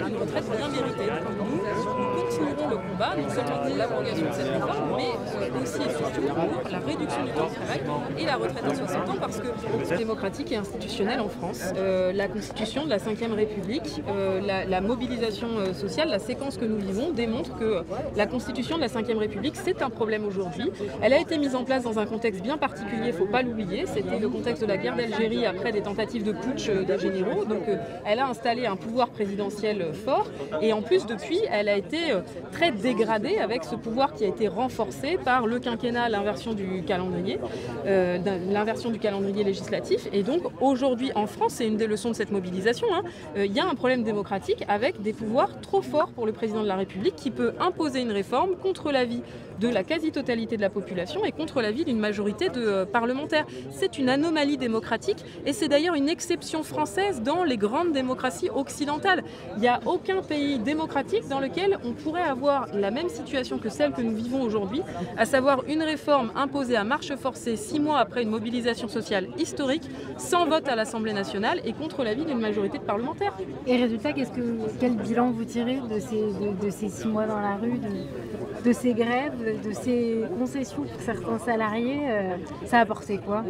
une retraite bien méritée. Nous continuerons le combat, non seulement pour l'abrogation de cette réforme, mais aussi et surtout pour la réduction du temps de travail et la retraite à 60 ans, parce que démocratique et institutionnelle en France, la Constitution de la Ve République, la mobilisation sociale, la séquence que nous vivons démontre que la Constitution de la Ve République, c'est un problème aujourd'hui. Elle a été mise en place dans un contexte bien particulier, il ne faut pas l'oublier. C'était le contexte de la guerre d'Algérie après des tentatives de putsch des généraux. Donc elle a installé un pouvoir présidentiel fort et en plus depuis elle a été très dégradée avec ce pouvoir qui a été renforcé par le quinquennat, l'inversion du calendrier législatif. Et donc aujourd'hui en France, c'est une des leçons de cette mobilisation, il y a un problème démocratique avec des pouvoirs trop forts pour le président de la République qui peut imposer une réforme contre l'avis de la quasi-totalité de la population et contre l'avis d'une majorité de parlementaires. C'est une anomalie démocratique et c'est d'ailleurs une exception française dans les grandes démocraties occidentales. Il n'y a aucun pays démocratique dans lequel on pourrait avoir la même situation que celle que nous vivons aujourd'hui, à savoir une réforme imposée à marche forcée 6 mois après une mobilisation sociale historique, sans vote à l'Assemblée nationale et contre l'avis d'une majorité de parlementaires. Et résultat, quel bilan vous tirez de ces 6 mois dans la rue, de ces grèves, de ces concessions pour certains salariés, ça a apporté quoi ?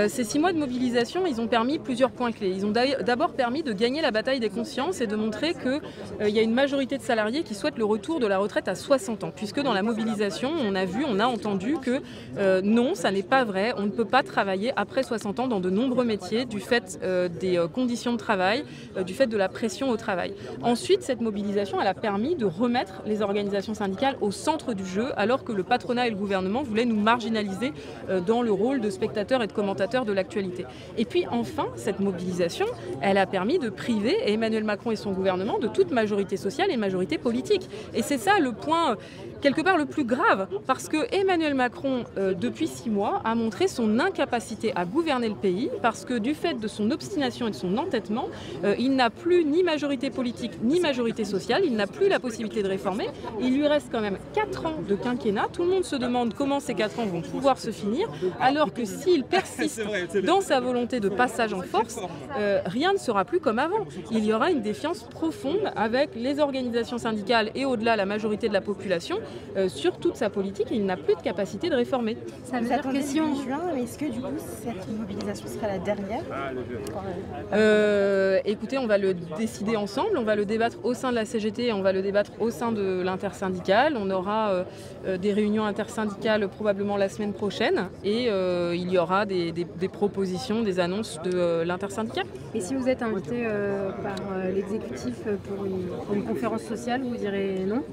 Ces 6 mois de mobilisation, ils ont permis plusieurs points clés. Ils ont d'abord permis de gagner la bataille des consciences et de montrer qu'il y a une majorité de salariés qui souhaitent le retour de la retraite à 60 ans. Puisque dans la mobilisation, on a entendu que non, ça n'est pas vrai. On ne peut pas travailler après 60 ans dans de nombreux métiers du fait des conditions de travail, du fait de la pression au travail. Ensuite, cette mobilisation, elle a permis de remettre les organisations syndicales au centre du jeu, alors que le patronat et le gouvernement voulaient nous marginaliser dans le rôle de spectateurs et de commentateurs de l'actualité. Et puis enfin, cette mobilisation, elle a permis de priver Emmanuel Macron et son gouvernement de toute majorité sociale et majorité politique. Et c'est ça le point, quelque part, le plus grave, parce que Emmanuel Macron, depuis 6 mois, a montré son incapacité à gouverner le pays, parce que du fait de son obstination et de son entêtement, il n'a plus ni majorité politique ni majorité sociale, il n'a plus la possibilité de réformer. Il lui reste quand même 4 ans de quinquennat. Tout le monde se demande comment ces 4 ans vont pouvoir se finir, alors que s'il persiste dans sa volonté de passage en force, rien ne sera plus comme avant. Il y aura une défiance profonde avec les organisations syndicales et au-delà la majorité de la population sur toute sa politique et il n'a plus de capacité de réformer. Ça veut dire que si on juin, est-ce que du coup cette mobilisation sera la dernière? Écoutez, on va le décider ensemble, on va le débattre au sein de la CGT et on va le débattre au sein de l'intersyndicale. On aura des réunions intersyndicales probablement la semaine prochaine et il y aura des propositions, des annonces de l'intersyndicale. Et si vous êtes invité par l'exécutif pour une conférence sociale, vous direz non?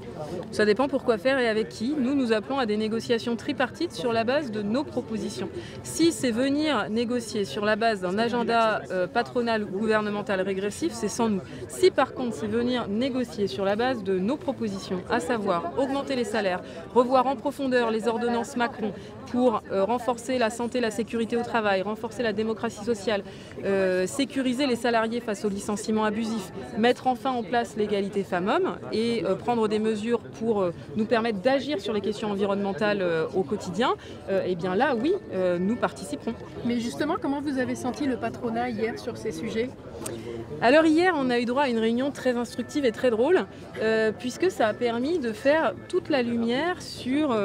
Ça dépend pourquoi faire et avec qui. Nous appelons à des négociations tripartites sur la base de nos propositions. Si c'est venir négocier sur la base d'un agenda patronal ou gouvernemental régressif, c'est sans nous. Si par contre c'est venir négocier sur la base de nos propositions, à savoir augmenter les salaires, revoir en profondeur les ordonnances Macron pour renforcer la santé, la sécurité au travail, renforcer la démocratie sociale, sécuriser les salariés face aux licenciements abusifs, mettre enfin en place l'égalité femmes-hommes et prendre des mesures pour nous permettre d'agir sur les questions environnementales au quotidien, et bien là, oui, nous participerons. Mais justement, comment vous avez senti le patronat hier sur ces sujets ? Alors hier, on a eu droit à une réunion très instructive et très drôle, puisque ça a permis de faire toute la lumière sur,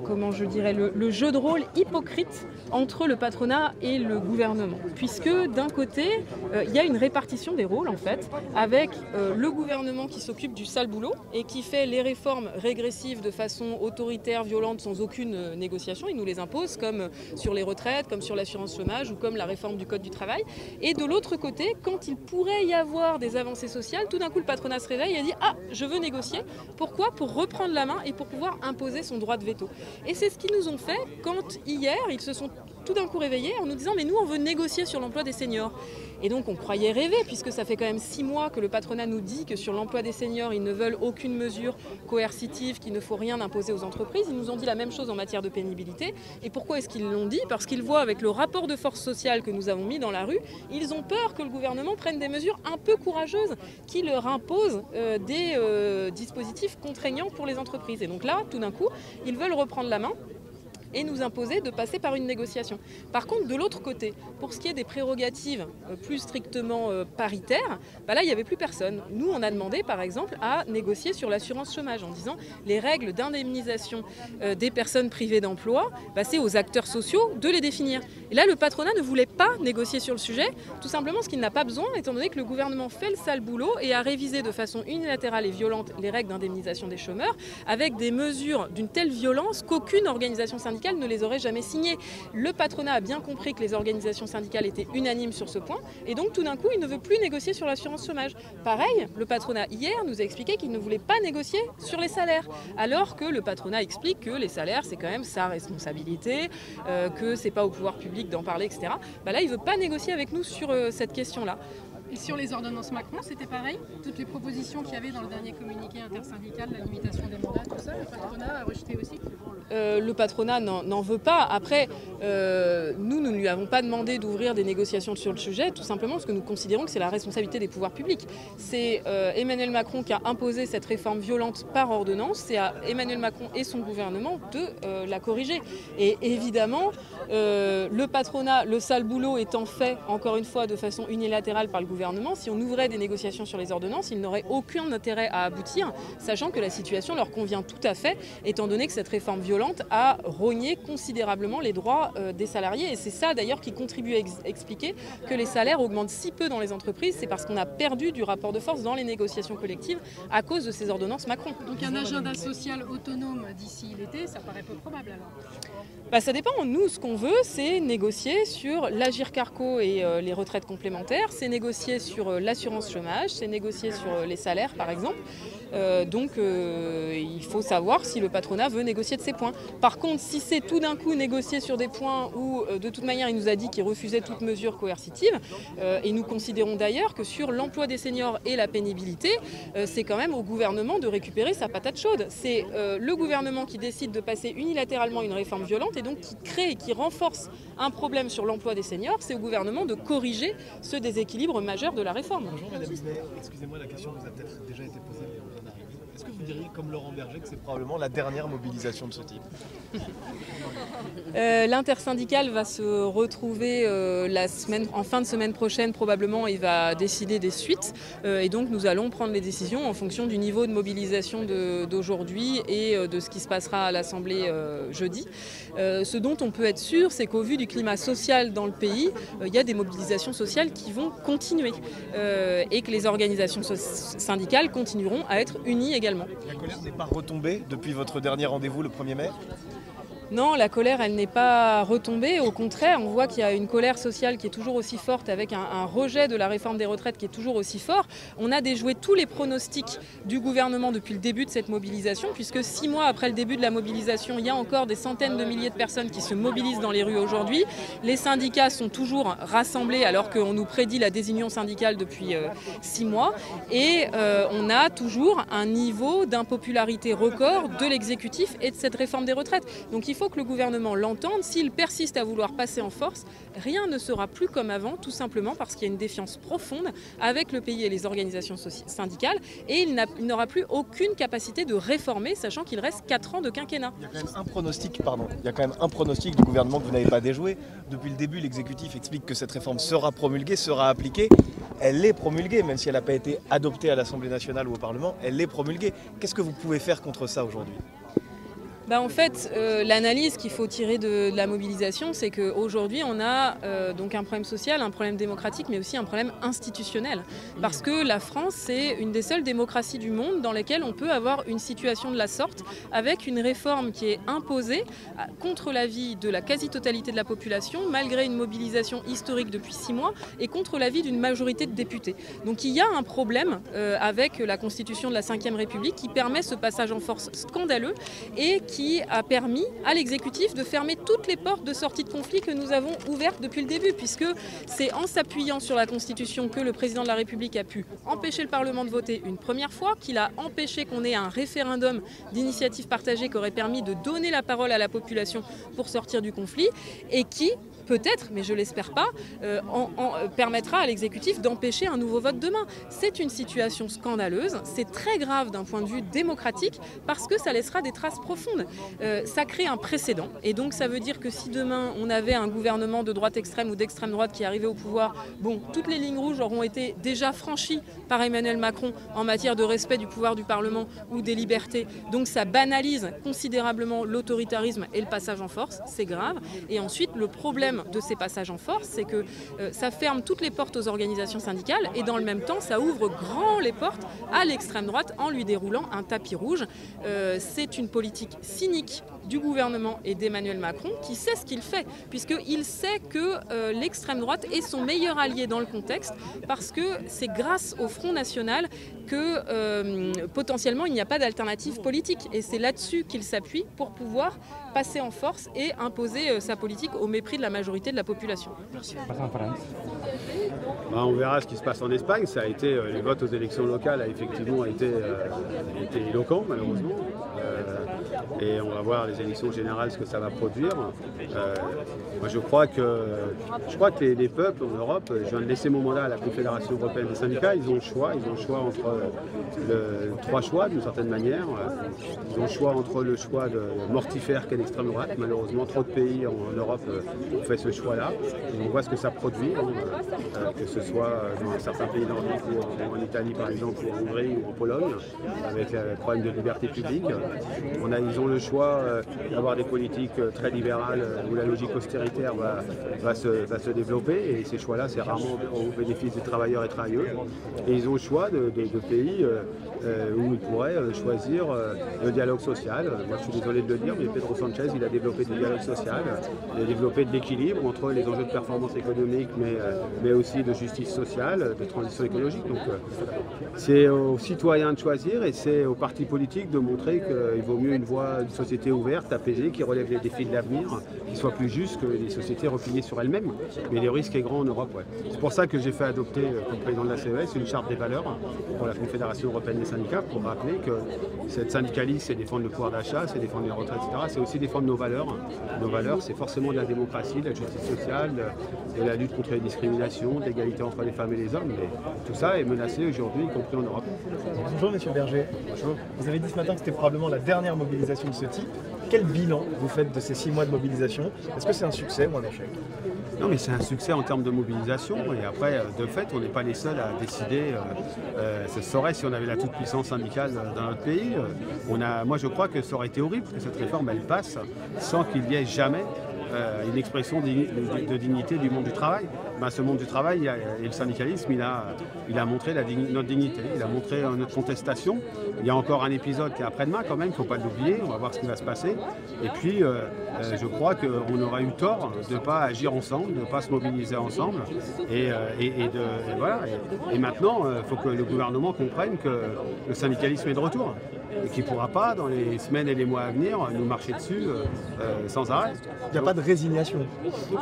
comment je dirais, le jeu de rôle hypocrite entre le patronat et le gouvernement. Puisque d'un côté, il y a une répartition des rôles en fait, avec le gouvernement qui s'occupe du sale boulot et qui fait les réformes régressives de façon autoritaire, violente, sans aucune négociation. Il nous les impose, comme sur les retraites, comme sur l'assurance chômage ou comme la réforme du code du travail. Et de l'autre côté, quand il pourrait y avoir des avancées sociales, tout d'un coup le patronat se réveille et dit « Ah, je veux négocier ». Pourquoi ? Pour reprendre la main et pour pouvoir imposer son droit de veto. Et c'est ce qu'ils nous ont fait quand hier, ils se sont tout d'un coup réveillés en nous disant « Mais nous, on veut négocier sur l'emploi des seniors ». Et donc on croyait rêver, puisque ça fait quand même 6 mois que le patronat nous dit que sur l'emploi des seniors, ils ne veulent aucune mesure coercitive, qu'il ne faut rien imposer aux entreprises. Ils nous ont dit la même chose en matière de pénibilité. Et pourquoi est-ce qu'ils l'ont dit ? Parce qu'ils voient avec le rapport de force sociale que nous avons mis dans la rue, ils ont peur que le gouvernement prenne des mesures un peu courageuses qui leur imposent des dispositifs contraignants pour les entreprises. Et donc là, tout d'un coup, ils veulent reprendre la main. et nous imposer de passer par une négociation. Par contre, de l'autre côté, pour ce qui est des prérogatives plus strictement paritaires, là, il n'y avait plus personne. Nous, on a demandé, par exemple, à négocier sur l'assurance chômage en disant les règles d'indemnisation des personnes privées d'emploi, c'est aux acteurs sociaux de les définir. Et là, le patronat ne voulait pas négocier sur le sujet, tout simplement parce qu'il n'a pas besoin, étant donné que le gouvernement fait le sale boulot et a révisé de façon unilatérale et violente les règles d'indemnisation des chômeurs, avec des mesures d'une telle violence qu'aucune organisation syndicale ne les aurait jamais signées. Le patronat a bien compris que les organisations syndicales étaient unanimes sur ce point, et donc tout d'un coup, il ne veut plus négocier sur l'assurance chômage. Pareil, le patronat hier nous a expliqué qu'il ne voulait pas négocier sur les salaires, alors que le patronat explique que les salaires, c'est quand même sa responsabilité, que c'est pas au pouvoir public d'en parler, etc. Là, il ne veut pas négocier avec nous sur cette question-là. Et sur les ordonnances Macron, c'était pareil? Toutes les propositions qu'il y avait dans le dernier communiqué intersyndical, la limitation des mandats, tout ça, le patronat a rejeté aussi? Le patronat n'en veut pas. Après, nous ne lui avons pas demandé d'ouvrir des négociations sur le sujet, tout simplement parce que nous considérons que c'est la responsabilité des pouvoirs publics. C'est Emmanuel Macron qui a imposé cette réforme violente par ordonnance. C'est à Emmanuel Macron et son gouvernement de la corriger. Et évidemment, le patronat, le sale boulot étant fait, encore une fois, de façon unilatérale par le gouvernement, si on ouvrait des négociations sur les ordonnances, ils n'auraient aucun intérêt à aboutir, sachant que la situation leur convient tout à fait, étant donné que cette réforme violente a rogné considérablement les droits des salariés. Et c'est ça d'ailleurs qui contribue à expliquer que les salaires augmentent si peu dans les entreprises. C'est parce qu'on a perdu du rapport de force dans les négociations collectives à cause de ces ordonnances Macron. Donc un agenda social autonome d'ici l'été, ça paraît peu probable alors? Ça dépend. Nous, ce qu'on veut, c'est négocier sur l'Agirc Arrco et les retraites complémentaires, c'est négocier sur l'assurance chômage, c'est négocier sur les salaires par exemple. Donc il faut savoir si le patronat veut négocier de ces points. Par contre, si c'est tout d'un coup négocier sur des points où de toute manière il nous a dit qu'il refusait toute mesure coercitive, et nous considérons d'ailleurs que sur l'emploi des seniors et la pénibilité, c'est quand même au gouvernement de récupérer sa patate chaude. C'est le gouvernement qui décide de passer unilatéralement une réforme violente et donc qui crée et qui renforce un problème sur l'emploi des seniors. C'est au gouvernement de corriger ce déséquilibre majeur de la réforme. Bonjour Madame Hubert, excusez-moi, la question vous a peut-être déjà été posée, mais on en arrive. Est-ce que vous diriez, comme Laurent Berger, que c'est probablement la dernière mobilisation de ce type? L'intersyndicale va se retrouver en fin de semaine prochaine probablement. Il va décider des suites et donc nous allons prendre les décisions en fonction du niveau de mobilisation d'aujourd'hui et de ce qui se passera à l'Assemblée jeudi. Ce dont on peut être sûr, c'est qu'au vu du climat social dans le pays, il y a des mobilisations sociales qui vont continuer et que les organisations syndicales continueront à être unies également. La colère n'est pas retombée depuis votre dernier rendez-vous le 1er mai? Non, la colère, elle n'est pas retombée. Au contraire, on voit qu'il y a une colère sociale qui est toujours aussi forte, avec un rejet de la réforme des retraites qui est toujours aussi fort. On a déjoué tous les pronostics du gouvernement depuis le début de cette mobilisation, puisque 6 mois après le début de la mobilisation, il y a encore des centaines de milliers de personnes qui se mobilisent dans les rues aujourd'hui. Les syndicats sont toujours rassemblés alors qu'on nous prédit la désunion syndicale depuis 6 mois. Et on a toujours un niveau d'impopularité record de l'exécutif et de cette réforme des retraites. Donc il faut que le gouvernement l'entende. S'il persiste à vouloir passer en force, rien ne sera plus comme avant, tout simplement parce qu'il y a une défiance profonde avec le pays et les organisations syndicales, et il n'aura plus aucune capacité de réformer, sachant qu'il reste 4 ans de quinquennat. Il y a quand même un pronostic du gouvernement que vous n'avez pas déjoué. Depuis le début, l'exécutif explique que cette réforme sera promulguée, sera appliquée. Elle est promulguée, même si elle n'a pas été adoptée à l'Assemblée nationale ou au Parlement, elle est promulguée. Qu'est-ce que vous pouvez faire contre ça aujourd'hui ? En fait, l'analyse qu'il faut tirer de la mobilisation, c'est qu'aujourd'hui, on a donc un problème social, un problème démocratique, mais aussi un problème institutionnel. Parce que la France, c'est une des seules démocraties du monde dans lesquelles on peut avoir une situation de la sorte, avec une réforme qui est imposée contre l'avis de la quasi-totalité de la population, malgré une mobilisation historique depuis 6 mois, et contre l'avis d'une majorité de députés. Donc il y a un problème avec la constitution de la Ve République qui permet ce passage en force scandaleux et qui a permis à l'exécutif de fermer toutes les portes de sortie de conflit que nous avons ouvertes depuis le début, puisque c'est en s'appuyant sur la Constitution que le président de la République a pu empêcher le Parlement de voter une première fois, qu'il a empêché qu'on ait un référendum d'initiative partagée qui aurait permis de donner la parole à la population pour sortir du conflit, et qui peut-être, mais je ne l'espère pas, permettra à l'exécutif d'empêcher un nouveau vote demain. C'est une situation scandaleuse, c'est très grave d'un point de vue démocratique parce que ça laissera des traces profondes. Ça crée un précédent et donc ça veut dire que si demain on avait un gouvernement de droite extrême ou d'extrême droite qui arrivait au pouvoir, bon, toutes les lignes rouges auront été déjà franchies par Emmanuel Macron en matière de respect du pouvoir du Parlement ou des libertés. Donc ça banalise considérablement l'autoritarisme et le passage en force, c'est grave. Et ensuite, le problème de ces passages en force, c'est que ça ferme toutes les portes aux organisations syndicales et dans le même temps, ça ouvre grand les portes à l'extrême droite en lui déroulant un tapis rouge. C'est une politique cynique du gouvernement et d'Emmanuel Macron qui sait ce qu'il fait, puisqu'il sait que l'extrême droite est son meilleur allié dans le contexte, parce que c'est grâce au Front National que potentiellement il n'y a pas d'alternative politique. Et c'est là-dessus qu'il s'appuie pour pouvoir passer en force et imposer sa politique au mépris de la majorité de la population. On verra ce qui se passe en Espagne. Ça a été, les votes aux élections locales a effectivement été éloquent, malheureusement. Et on va voir les élections générales ce que ça va produire. Moi, je crois que les peuples en Europe, je viens de laisser mon mandat à la Confédération européenne des syndicats, ils ont le choix entre trois choix d'une certaine manière. Ils ont le choix entre le choix de mortifère qu'est l'extrême droite. Malheureusement, trop de pays en Europe ont fait ce choix-là. Et on voit ce que ça produit, que ce soit dans certains pays nordiques ou en Italie par exemple, ou en Hongrie ou en Pologne, avec le problème de liberté publique. Ils ont le choix d'avoir des politiques très libérales où la logique austéritaire va se développer, et ces choix-là, c'est rarement au bénéfice des travailleurs et travailleuses. Et ils ont le choix de pays où ils pourraient choisir le dialogue social. Moi, je suis désolé de le dire, mais Pedro Sanchez, il a développé du dialogue social, il a développé de l'équilibre entre les enjeux de performance économique, mais aussi de justice sociale, de transition écologique. Donc, c'est aux citoyens de choisir et c'est aux partis politiques de montrer qu'il vaut mieux une société ouverte, apaisée, qui relève les défis de l'avenir, qui soit plus juste que les sociétés repliées sur elles-mêmes. Mais le risque est grand en Europe. Ouais. C'est pour ça que j'ai fait adopter, comme président de la CES, une charte des valeurs pour la Confédération européenne des syndicats, pour rappeler que cette syndicalisme, c'est défendre le pouvoir d'achat, c'est défendre les retraites, etc. C'est aussi défendre nos valeurs. Nos valeurs, c'est forcément de la démocratie, de la justice sociale, de la lutte contre les discriminations, de l'égalité entre les femmes et les hommes. Mais tout ça est menacé aujourd'hui, y compris en Europe. Bonjour Monsieur Berger. Bonjour. Vous avez dit ce matin que c'était probablement la dernière mobilisation de ce type. Quel bilan vous faites de ces 6 mois de mobilisation? Est-ce que c'est un succès ou un échec? Non, mais c'est un succès en termes de mobilisation, et après, de fait, on n'est pas les seuls à décider. Ça se saurait si on avait la toute-puissance syndicale dans notre pays. Moi, je crois que ça aurait été horrible que cette réforme, elle passe sans qu'il y ait jamais une expression de dignité du monde du travail. Ce monde du travail et le syndicalisme, il a montré notre dignité, il a montré notre contestation. Il y a encore un épisode qui est après-demain quand même, il ne faut pas l'oublier, on va voir ce qui va se passer. Et puis, je crois qu'on aurait eu tort de ne pas agir ensemble, de ne pas se mobiliser ensemble. Et maintenant, il faut que le gouvernement comprenne que le syndicalisme est de retour et qu'il ne pourra pas, dans les semaines et les mois à venir, nous marcher dessus sans arrêt. Il n'y a pas de résignation.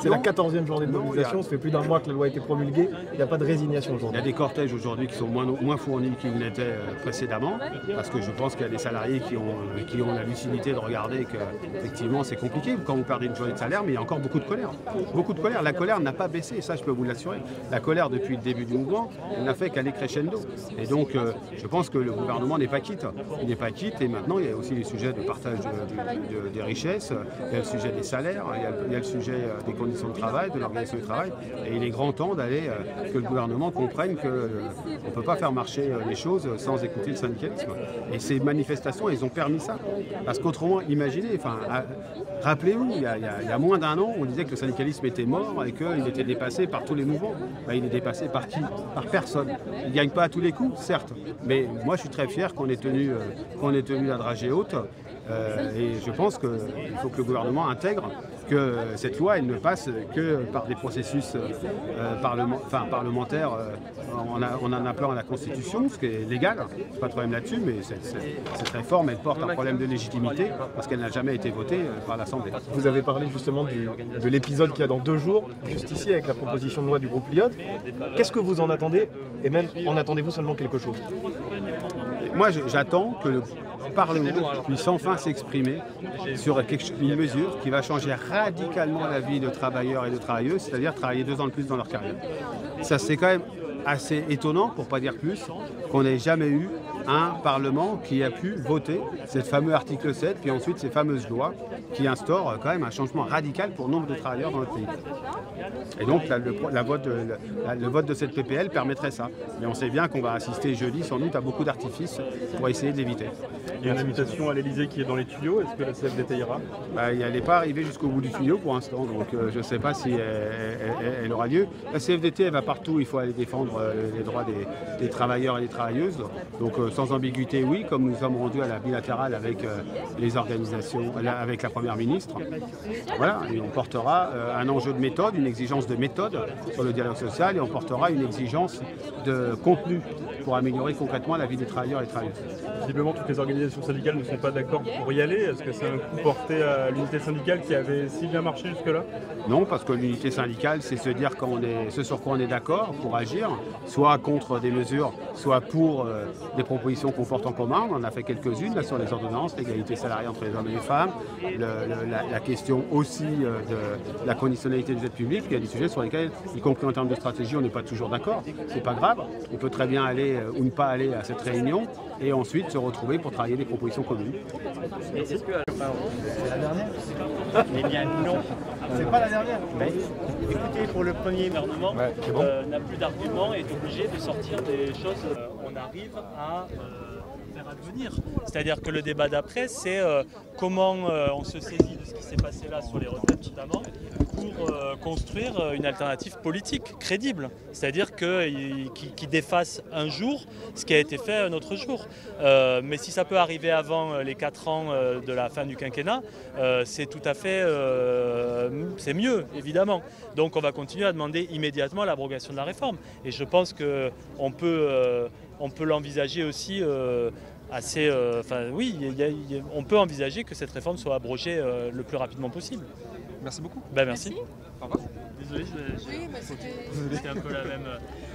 C'est la 14e journée de mobilisation, ça fait plus d'un mois que la loi a été promulguée, il n'y a que résignation aujourd'hui. Il y a des cortèges aujourd'hui qui sont moins fournis qu'ils n'étaient précédemment, parce que je pense qu'il y a des salariés qui ont la lucidité de regarder qu'effectivement c'est compliqué quand vous perdez une journée de salaire, mais il y a encore beaucoup de colère. Beaucoup de colère. La colère n'a pas baissé, ça je peux vous l'assurer. La colère depuis le début du mouvement, elle n'a fait qu'aller crescendo. Et donc je pense que le gouvernement n'est pas quitte. Il n'est pas quitte, et maintenant il y a aussi les sujets de partage des richesses, il y a le sujet des salaires, il y a le sujet des conditions de travail, de l'organisation du travail, et il est grand temps que le gouvernement comprenne qu'on ne peut pas faire marcher les choses sans écouter le syndicalisme. Et ces manifestations, elles ont permis ça. Parce qu'autrement, imaginez, rappelez-vous, il y a moins d'un an, on disait que le syndicalisme était mort et qu'il était dépassé par tous les mouvements. Il est dépassé par qui? Par personne. Il ne gagne pas à tous les coups, certes, mais moi je suis très fier qu'on ait tenu la dragée haute. Et je pense qu'il faut que le gouvernement intègre que cette loi, elle ne passe que par des processus parlementaires en en appelant à la Constitution, ce qui est légal, c'est pas de problème là-dessus, mais cette réforme, elle porte un problème de légitimité parce qu'elle n'a jamais été votée par l'Assemblée. Vous avez parlé justement de l'épisode qu'il y a dans 2 jours, juste ici avec la proposition de loi du groupe Lyot. Qu'est-ce que vous en attendez, et même en attendez-vous seulement quelque chose? Moi, j'attends que Parlement puisse enfin s'exprimer sur une mesure qui va changer radicalement la vie de travailleurs et de travailleuses, c'est-à-dire travailler 2 ans de plus dans leur carrière. Ça, c'est quand même assez étonnant, pour ne pas dire plus, qu'on n'ait jamais eu un Parlement qui a pu voter ce fameux article 7, puis ensuite ces fameuses lois qui instaurent quand même un changement radical pour nombre de travailleurs dans notre pays. Et donc le vote de cette PPL permettrait ça. Mais on sait bien qu'on va assister jeudi sans doute à beaucoup d'artifices pour essayer de l'éviter. Il y a une invitation à l'Elysée qui est dans les tuyaux. Est-ce que la CFDT ira? Elle n'est pas arrivée jusqu'au bout du tuyau pour l'instant, donc je ne sais pas si elle aura lieu. La CFDT, elle va partout, il faut aller défendre les droits des travailleurs et des travailleuses. Donc sans ambiguïté, oui, comme nous sommes rendus à la bilatérale avec les organisations, avec la Première ministre. Voilà, et on portera un enjeu de méthode, une exigence de méthode sur le dialogue social, et on portera une exigence de contenu pour améliorer concrètement la vie des travailleurs et des travailleuses. Visiblement, toutes les organisations syndicales ne sont pas d'accord pour y aller. Est-ce que c'est un coup porté à l'unité syndicale qui avait si bien marché jusque-là? Non, parce que l'unité syndicale, c'est se dire ce sur quoi on est d'accord pour agir, soit contre des mesures, soit pour des propositions qu'on porte en commun. On en a fait quelques-unes là, sur les ordonnances, l'égalité salariale entre les hommes et les femmes, la question aussi de la conditionnalité des aides publiques. Il y a des sujets sur lesquels, y compris en termes de stratégie, on n'est pas toujours d'accord. C'est pas grave. On peut très bien aller ou ne pas aller à cette réunion et ensuite se retrouver pour travailler des propositions communes. C'est la dernière? Eh bien non. C'est pas la dernière. Mais, écoutez, pour le premier gouvernement, n'a plus d'arguments et est obligé de sortir des choses. On arrive à faire advenir. C'est-à-dire que le débat d'après, c'est comment on se saisit de ce qui s'est passé là sur les retraites notamment pour construire une alternative politique crédible. C'est-à-dire qui défasse un jour ce qui a été fait un autre jour. Mais si ça peut arriver avant les 4 ans de la fin du quinquennat, c'est tout à fait c'est mieux, évidemment. Donc on va continuer à demander immédiatement l'abrogation de la réforme. Et je pense qu'on peut l'envisager aussi assez... on peut envisager que cette réforme soit abrogée le plus rapidement possible. Merci beaucoup. Merci. Au revoir. Désolé, c'était un peu la même...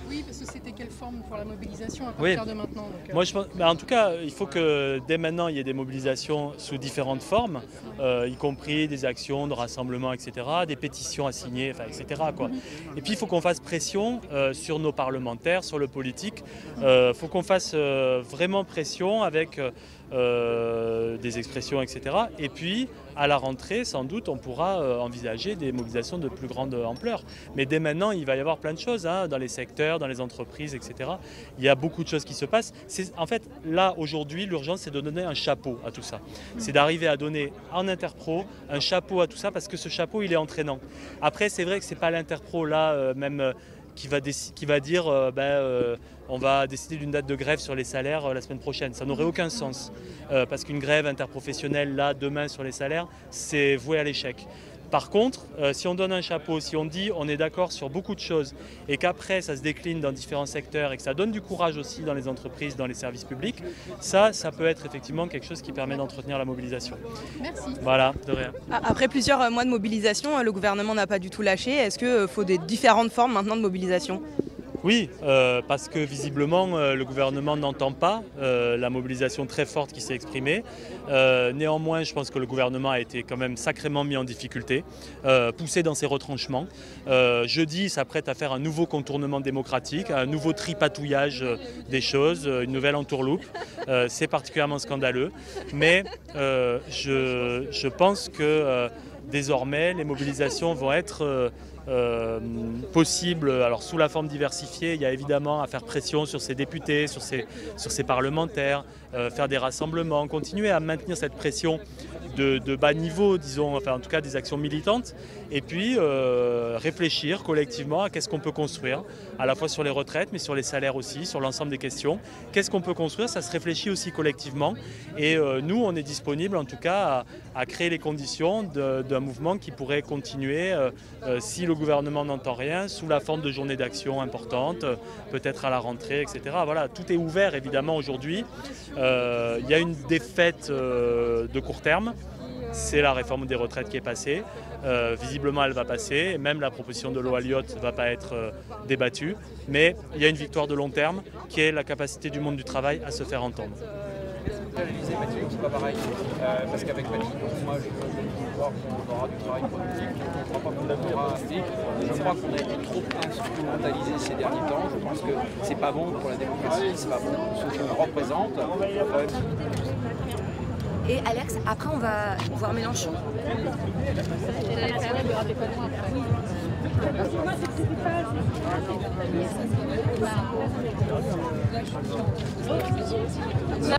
Oui, parce que c'était quelle forme pour la mobilisation à partir de maintenant Moi, je pense, en tout cas, il faut que dès maintenant, il y ait des mobilisations sous différentes formes, y compris des actions de rassemblement, etc., des pétitions à signer, etc. Quoi. Et puis, il faut qu'on fasse pression sur nos parlementaires, sur le politique. Il faut qu'on fasse vraiment pression avec des expressions, etc. Et puis, à la rentrée, sans doute, on pourra envisager des mobilisations de plus grande ampleur. Mais dès maintenant, il va y avoir plein de choses dans les secteurs, dans les entreprises, etc. Il y a beaucoup de choses qui se passent. En fait, là, aujourd'hui, l'urgence, c'est de donner un chapeau à tout ça. C'est d'arriver à donner en interpro un chapeau à tout ça, parce que ce chapeau, il est entraînant. Après, c'est vrai que ce n'est pas l'interpro, là, même... qui va dire on va décider d'une date de grève sur les salaires la semaine prochaine. Ça n'aurait aucun sens parce qu'une grève interprofessionnelle là demain sur les salaires, c'est voué à l'échec. Par contre, si on donne un chapeau, si on dit on est d'accord sur beaucoup de choses et qu'après ça se décline dans différents secteurs et que ça donne du courage aussi dans les entreprises, dans les services publics, ça peut être effectivement quelque chose qui permet d'entretenir la mobilisation. Merci. Voilà, de rien. Après plusieurs mois de mobilisation, le gouvernement n'a pas du tout lâché. Est-ce qu'il faut des différentes formes maintenant de mobilisation ? Oui, parce que visiblement le gouvernement n'entend pas la mobilisation très forte qui s'est exprimée. Néanmoins, je pense que le gouvernement a été quand même sacrément mis en difficulté, poussé dans ses retranchements. Jeudi, il s'apprête à faire un nouveau contournement démocratique, un nouveau tripatouillage des choses, une nouvelle entourloupe. C'est particulièrement scandaleux. Mais je pense que désormais, les mobilisations vont être... possible, alors sous la forme diversifiée, il y a évidemment à faire pression sur ces députés, sur ces parlementaires, faire des rassemblements, continuer à maintenir cette pression de bas niveau, disons, enfin en tout cas des actions militantes, et puis réfléchir collectivement à qu'est-ce qu'on peut construire, à la fois sur les retraites, mais sur les salaires aussi, sur l'ensemble des questions. Qu'est-ce qu'on peut construire? Ça se réfléchit aussi collectivement, et nous, on est disponible en tout cas à créer les conditions d'un mouvement qui pourrait continuer si le gouvernement n'entend rien, sous la forme de journées d'action importantes, peut-être à la rentrée, etc. Voilà, tout est ouvert évidemment aujourd'hui. Il y a une défaite de court terme, c'est la réforme des retraites qui est passée. Visiblement, elle va passer. Même la proposition de loi Lyotte ne va pas être débattue. Mais il y a une victoire de long terme qui est la capacité du monde du travail à se faire entendre. L'Élysée, Matignon, c'est pas pareil. Parce qu'avec Matignon, moi, je crois qu'on aura du travail productif. Je ne crois pas qu'on aura un flic. Je crois qu'on a été trop instrumentalisé ces derniers temps. Je pense que c'est pas bon pour la démocratie, c'est pas bon pour ceux qui nous représentent. Et Alex, après on va voir Mélenchon.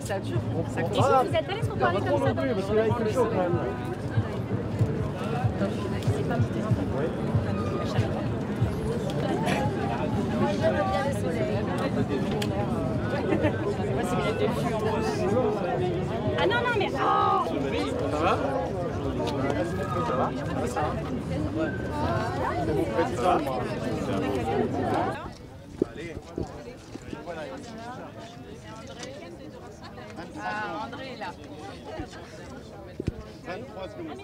Ça dure. Et si vous êtes à l'aise pour parler comme ça parce que là il fait chaud quand même. C'est pas mon terrain. J'aime bien le soleil. Ah non, non, mais... Oh, ça va? Ça va? Ça va? Allez. Ah, André est là. 23 secondes.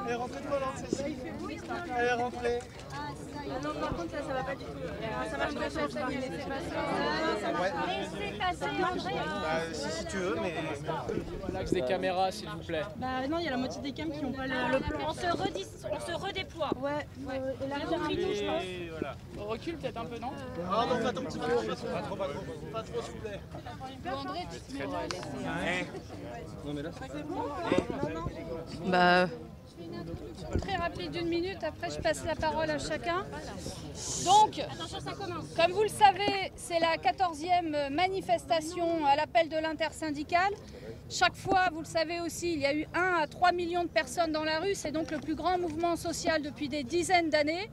Elle est rentrée de Valence, celle-ci. Elle est rentrée. Ah non, par contre, ça va pas du tout. Ça va André Chassaigne, elle laissez passer. Laissez passer André. Si tu veux, mais... L'axe des caméras, s'il vous plaît. Bah non, il y a la moitié des cams qui n'ont pas le plan. On se redéploie. Ouais. Et là, on je pense. Voilà. On recule peut-être un peu, non? Ah non, pas ton petit peu. Pas trop, s'il vous plaît. André, tu te Non mais là, Bah... Très rapide d'une minute, après je passe la parole à chacun. Donc, comme vous le savez, c'est la 14e manifestation à l'appel de l'intersyndicale. Chaque fois, vous le savez aussi, il y a eu 1 à 3 millions de personnes dans la rue. C'est donc le plus grand mouvement social depuis des dizaines d'années.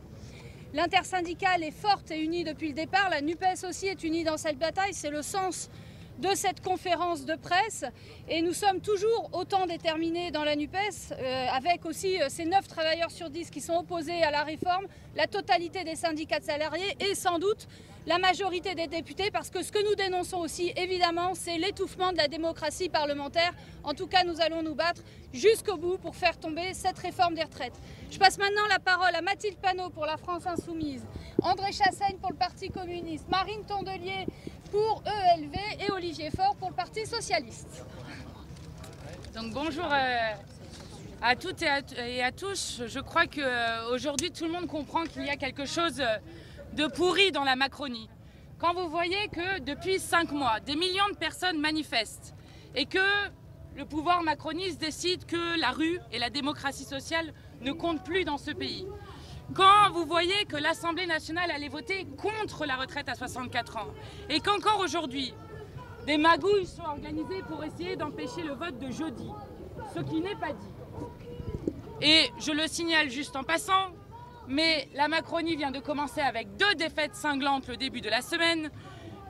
L'intersyndicale est forte et unie depuis le départ. La NUPES aussi est unie dans cette bataille. C'est le sens de cette conférence de presse et nous sommes toujours autant déterminés dans la NUPES avec aussi ces 9 travailleurs sur 10 qui sont opposés à la réforme, la totalité des syndicats de salariés et sans doute la majorité des députés parce que ce que nous dénonçons aussi évidemment c'est l'étouffement de la démocratie parlementaire. En tout cas nous allons nous battre jusqu'au bout pour faire tomber cette réforme des retraites. Je passe maintenant la parole à Mathilde Panot pour la France Insoumise, André Chassaigne pour le Parti communiste, Marine Tondelier pour ELV et Olivier Faure pour le Parti socialiste. Donc bonjour à toutes et à tous. Je crois qu'aujourd'hui tout le monde comprend qu'il y a quelque chose de pourri dans la Macronie. Quand vous voyez que depuis 5 mois, des millions de personnes manifestent et que le pouvoir macroniste décide que la rue et la démocratie sociale ne comptent plus dans ce pays. Quand vous voyez que l'Assemblée nationale allait voter contre la retraite à 64 ans et qu'encore aujourd'hui, des magouilles sont organisées pour essayer d'empêcher le vote de jeudi, ce qui n'est pas dit. Et je le signale juste en passant, mais la Macronie vient de commencer avec 2 défaites cinglantes le début de la semaine,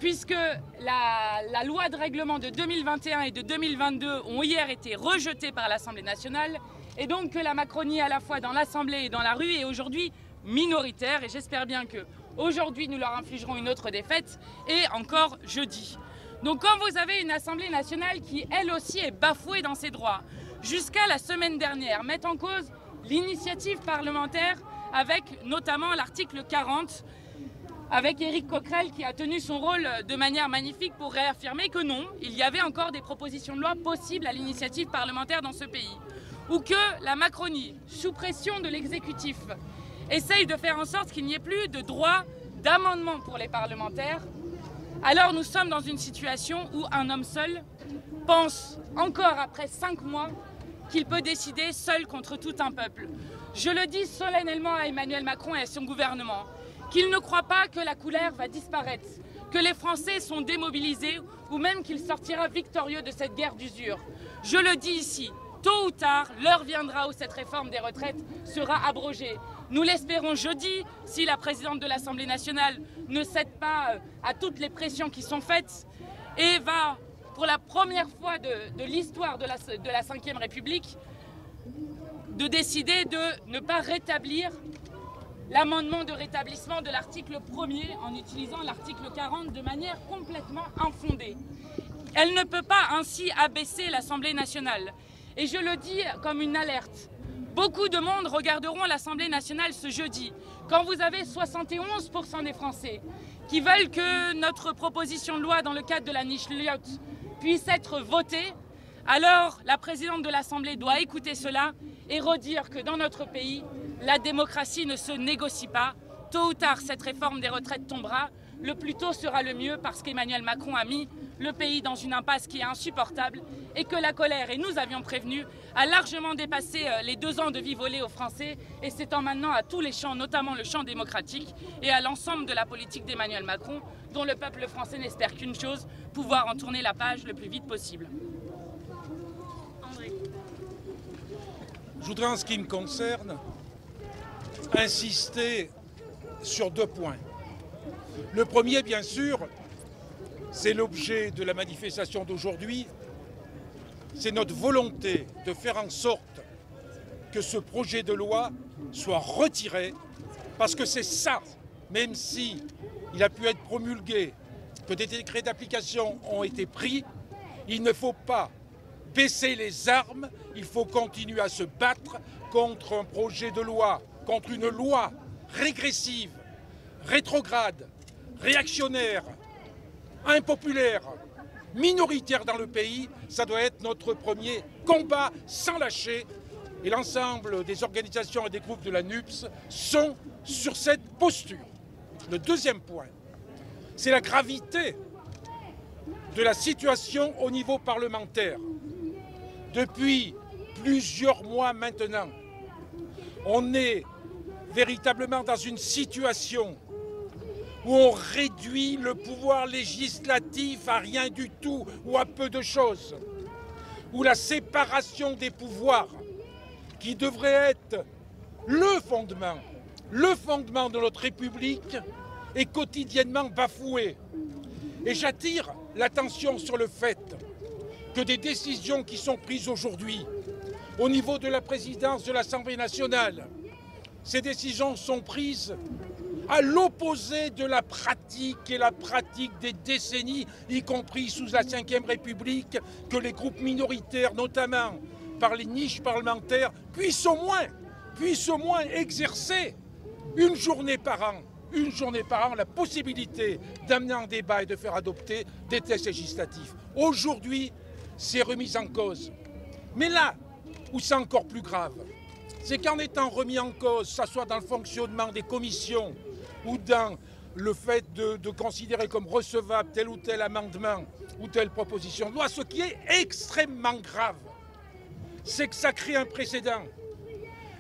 puisque la loi de règlement de 2021 et de 2022 ont hier été rejetées par l'Assemblée nationale, et donc que la Macronie à la fois dans l'Assemblée et dans la rue est aujourd'hui minoritaire, et j'espère bien qu'aujourd'hui nous leur infligerons une autre défaite, et encore jeudi. Donc quand vous avez une Assemblée nationale qui elle aussi est bafouée dans ses droits, jusqu'à la semaine dernière, met en cause l'initiative parlementaire avec notamment l'article 40, avec Éric Coquerel qui a tenu son rôle de manière magnifique pour réaffirmer que non, il y avait encore des propositions de loi possibles à l'initiative parlementaire dans ce pays. Ou que la Macronie, sous pression de l'exécutif, essaye de faire en sorte qu'il n'y ait plus de droit d'amendement pour les parlementaires, alors nous sommes dans une situation où un homme seul pense, encore après 5 mois, qu'il peut décider seul contre tout un peuple. Je le dis solennellement à Emmanuel Macron et à son gouvernement, qu'il ne croit pas que la couleur va disparaître, que les Français sont démobilisés ou même qu'il sortira victorieux de cette guerre d'usure. Je le dis ici, tôt ou tard, l'heure viendra où cette réforme des retraites sera abrogée. Nous l'espérons jeudi, si la présidente de l'Assemblée nationale ne cède pas à toutes les pressions qui sont faites et va, pour la première fois de l'histoire de la Ve République, de décider de ne pas rétablir l'amendement de rétablissement de l'article 1er en utilisant l'article 40 de manière complètement infondée. Elle ne peut pas ainsi abaisser l'Assemblée nationale. Et je le dis comme une alerte. Beaucoup de monde regarderont l'Assemblée nationale ce jeudi, quand vous avez 71% des Français qui veulent que notre proposition de loi dans le cadre de la niche Lyotte puisse être votée. Alors la présidente de l'Assemblée doit écouter cela et redire que dans notre pays, la démocratie ne se négocie pas. Tôt ou tard, cette réforme des retraites tombera. Le plus tôt sera le mieux parce qu'Emmanuel Macron a mis le pays dans une impasse qui est insupportable et que la colère, et nous avions prévenu, a largement dépassé les 2 ans de vie volée aux Français et s'étend maintenant à tous les champs, notamment le champ démocratique et à l'ensemble de la politique d'Emmanuel Macron, dont le peuple français n'espère qu'une chose, pouvoir en tourner la page le plus vite possible. André. Je voudrais, en ce qui me concerne, insister sur 2 points. Le premier, bien sûr, c'est l'objet de la manifestation d'aujourd'hui, c'est notre volonté de faire en sorte que ce projet de loi soit retiré, parce que c'est ça, même si il a pu être promulgué, que des décrets d'application ont été pris, il ne faut pas baisser les armes, il faut continuer à se battre contre un projet de loi, contre une loi régressive, rétrograde, réactionnaire, impopulaire, minoritaire dans le pays. Ça doit être notre premier combat sans lâcher. Et l'ensemble des organisations et des groupes de la NUPS sont sur cette posture. Le deuxième point, c'est la gravité de la situation au niveau parlementaire. Depuis plusieurs mois maintenant, on est véritablement dans une situation où on réduit le pouvoir législatif à rien du tout ou à peu de choses, où la séparation des pouvoirs, qui devrait être le fondement de notre République, est quotidiennement bafouée. Et j'attire l'attention sur le fait que des décisions qui sont prises aujourd'hui au niveau de la présidence de l'Assemblée nationale, ces décisions sont prises à l'opposé de la pratique et la pratique des décennies, y compris sous la Ve République, que les groupes minoritaires, notamment par les niches parlementaires, puissent au moins exercer une journée par an, la possibilité d'amener en débat et de faire adopter des textes législatifs. Aujourd'hui, c'est remis en cause. Mais là où c'est encore plus grave, c'est qu'en étant remis en cause, que ce soit dans le fonctionnement des commissions ou dans le fait de considérer comme recevable tel ou tel amendement ou telle proposition de loi, ce qui est extrêmement grave, c'est que ça crée un précédent,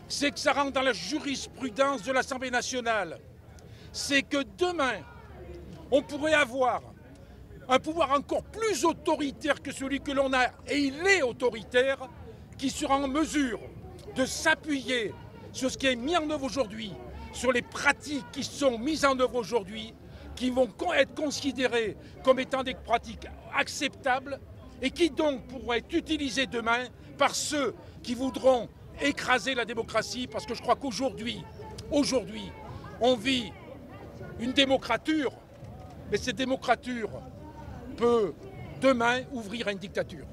c'est que ça rentre dans la jurisprudence de l'Assemblée nationale, c'est que demain, on pourrait avoir un pouvoir encore plus autoritaire que celui que l'on a, et il est autoritaire, qui sera en mesure de s'appuyer sur ce qui est mis en œuvre aujourd'hui, sur les pratiques qui sont mises en œuvre aujourd'hui, qui vont être considérées comme étant des pratiques acceptables et qui donc pourront être utilisées demain par ceux qui voudront écraser la démocratie, parce que je crois qu'aujourd'hui, on vit une démocrature, mais cette démocrature peut demain ouvrir à une dictature.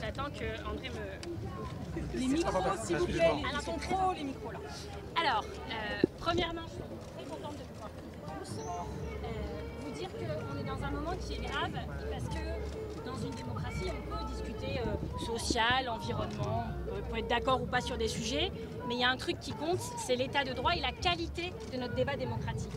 J'attends que André me... Les micros, s'il vous plaît. Ils sont trop les micros là. Alors, premièrement, je suis très contente de pouvoir vous dire qu'on est dans un moment qui est grave parce que dans une démocratie, on peut discuter social, environnement, on peut être d'accord ou pas sur des sujets, mais il y a un truc qui compte, c'est l'état de droit et la qualité de notre débat démocratique.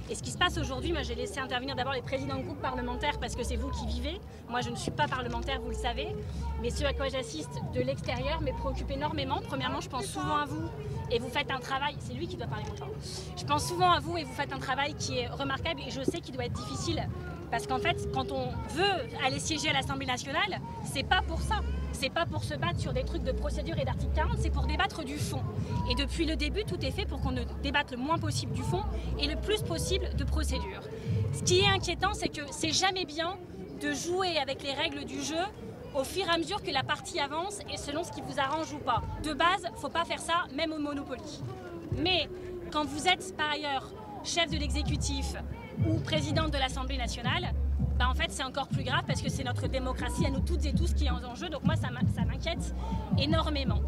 Et ce qui se passe aujourd'hui, moi j'ai laissé intervenir d'abord les présidents de groupes parlementaires parce que c'est vous qui vivez. Moi je ne suis pas parlementaire, vous le savez. Mais ce à quoi j'assiste de l'extérieur me préoccupe énormément. Premièrement, je pense souvent à vous et vous faites un travail, c'est lui qui doit parler longtemps. Je pense souvent à vous et vous faites un travail qui est remarquable et je sais qu'il doit être difficile. Parce qu'en fait, quand on veut aller siéger à l'Assemblée nationale, c'est pas pour ça. C'est pas pour se battre sur des trucs de procédure et d'article 40, c'est pour débattre du fond. Et depuis le début, tout est fait pour qu'on ne débatte le moins possible du fond et le plus possible de procédure. Ce qui est inquiétant, c'est que c'est jamais bien de jouer avec les règles du jeu au fur et à mesure que la partie avance et selon ce qui vous arrange ou pas. De base, faut pas faire ça, même au Monopoly. Mais quand vous êtes par ailleurs chef de l'exécutif ou présidente de l'Assemblée nationale, bah en fait c'est encore plus grave parce que c'est notre démocratie à nous toutes et tous qui est en jeu, donc moi ça m'inquiète énormément.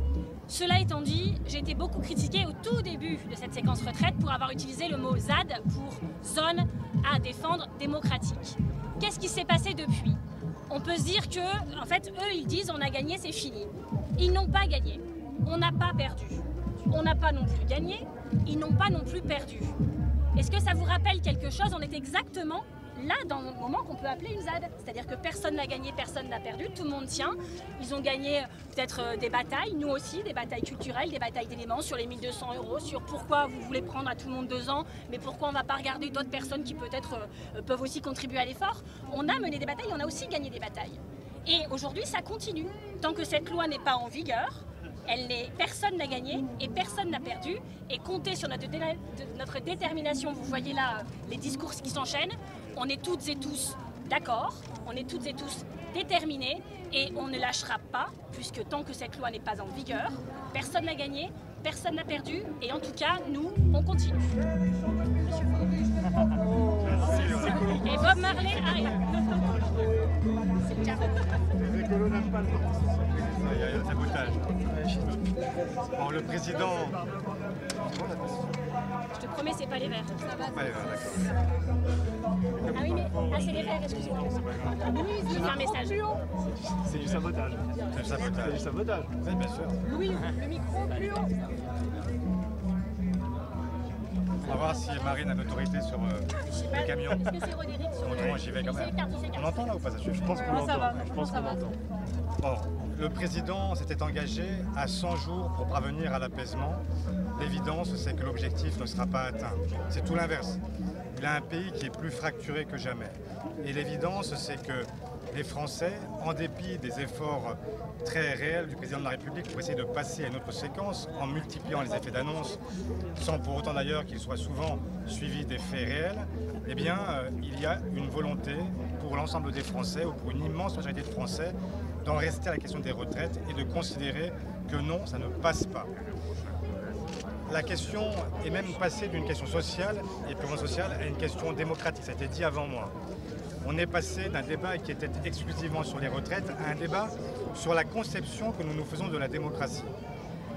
Cela étant dit, j'ai été beaucoup critiquée au tout début de cette séquence retraite pour avoir utilisé le mot ZAD pour zone à défendre démocratique. Qu'est-ce qui s'est passé depuis? On peut se dire que, en fait, eux ils disent on a gagné, c'est fini. Ils n'ont pas gagné, on n'a pas perdu. On n'a pas non plus gagné, ils n'ont pas non plus perdu. Est-ce que ça vous rappelle quelque chose? On est exactement là dans le moment qu'on peut appeler une ZAD. C'est-à-dire que personne n'a gagné, personne n'a perdu, tout le monde tient. Ils ont gagné peut-être des batailles, nous aussi, des batailles culturelles, des batailles d'éléments sur les 1200 €, sur pourquoi vous voulez prendre à tout le monde 2 ans, mais pourquoi on ne va pas regarder d'autres personnes qui peut-être peuvent aussi contribuer à l'effort. On a mené des batailles, on a aussi gagné des batailles. Et aujourd'hui, ça continue. Tant que cette loi n'est pas en vigueur, personne n'a gagné et personne n'a perdu. Et comptez sur notre détermination. Vous voyez là les discours qui s'enchaînent. On est toutes et tous d'accord, on est toutes et tous déterminés et on ne lâchera pas, puisque tant que cette loi n'est pas en vigueur, personne n'a gagné, personne n'a perdu et en tout cas, nous, on continue. Et Bob Marley arrive. Les écolos n'aiment pas le temps. Il y a un sabotage. Bon, le président... Je te promets, c'est pas les verts. Pas les verts, d'accord. Ah oui, mais c'est les verts, excusez-moi. Louis, je fais un message. C'est du sabotage. C'est du sabotage. C'est du sabotage. Oui, bien sûr. Louis, le micro plus haut. On va voir si Marine a l'autorité sur le camion. Est-ce que c'est Roderick sur Autrement, j'y vais quand même. On entend là ou pas ça? Je pense qu'on l'entend. Je pense qu'on l'entend. Bon, le président s'était engagé à 100 jours pour parvenir à l'apaisement. L'évidence, c'est que l'objectif ne sera pas atteint. C'est tout l'inverse. Il a un pays qui est plus fracturé que jamais. Et l'évidence, c'est que les Français, en dépit des efforts très réels du président de la République pour essayer de passer à une autre séquence, en multipliant les effets d'annonce, sans pour autant d'ailleurs qu'ils soient souvent suivis des faits réels, eh bien, il y a une volonté pour l'ensemble des Français, ou pour une immense majorité de Français, d'en rester à la question des retraites et de considérer que non, ça ne passe pas. La question est même passée d'une question sociale et purement sociale à une question démocratique, ça a été dit avant moi. On est passé d'un débat qui était exclusivement sur les retraites à un débat sur la conception que nous nous faisons de la démocratie.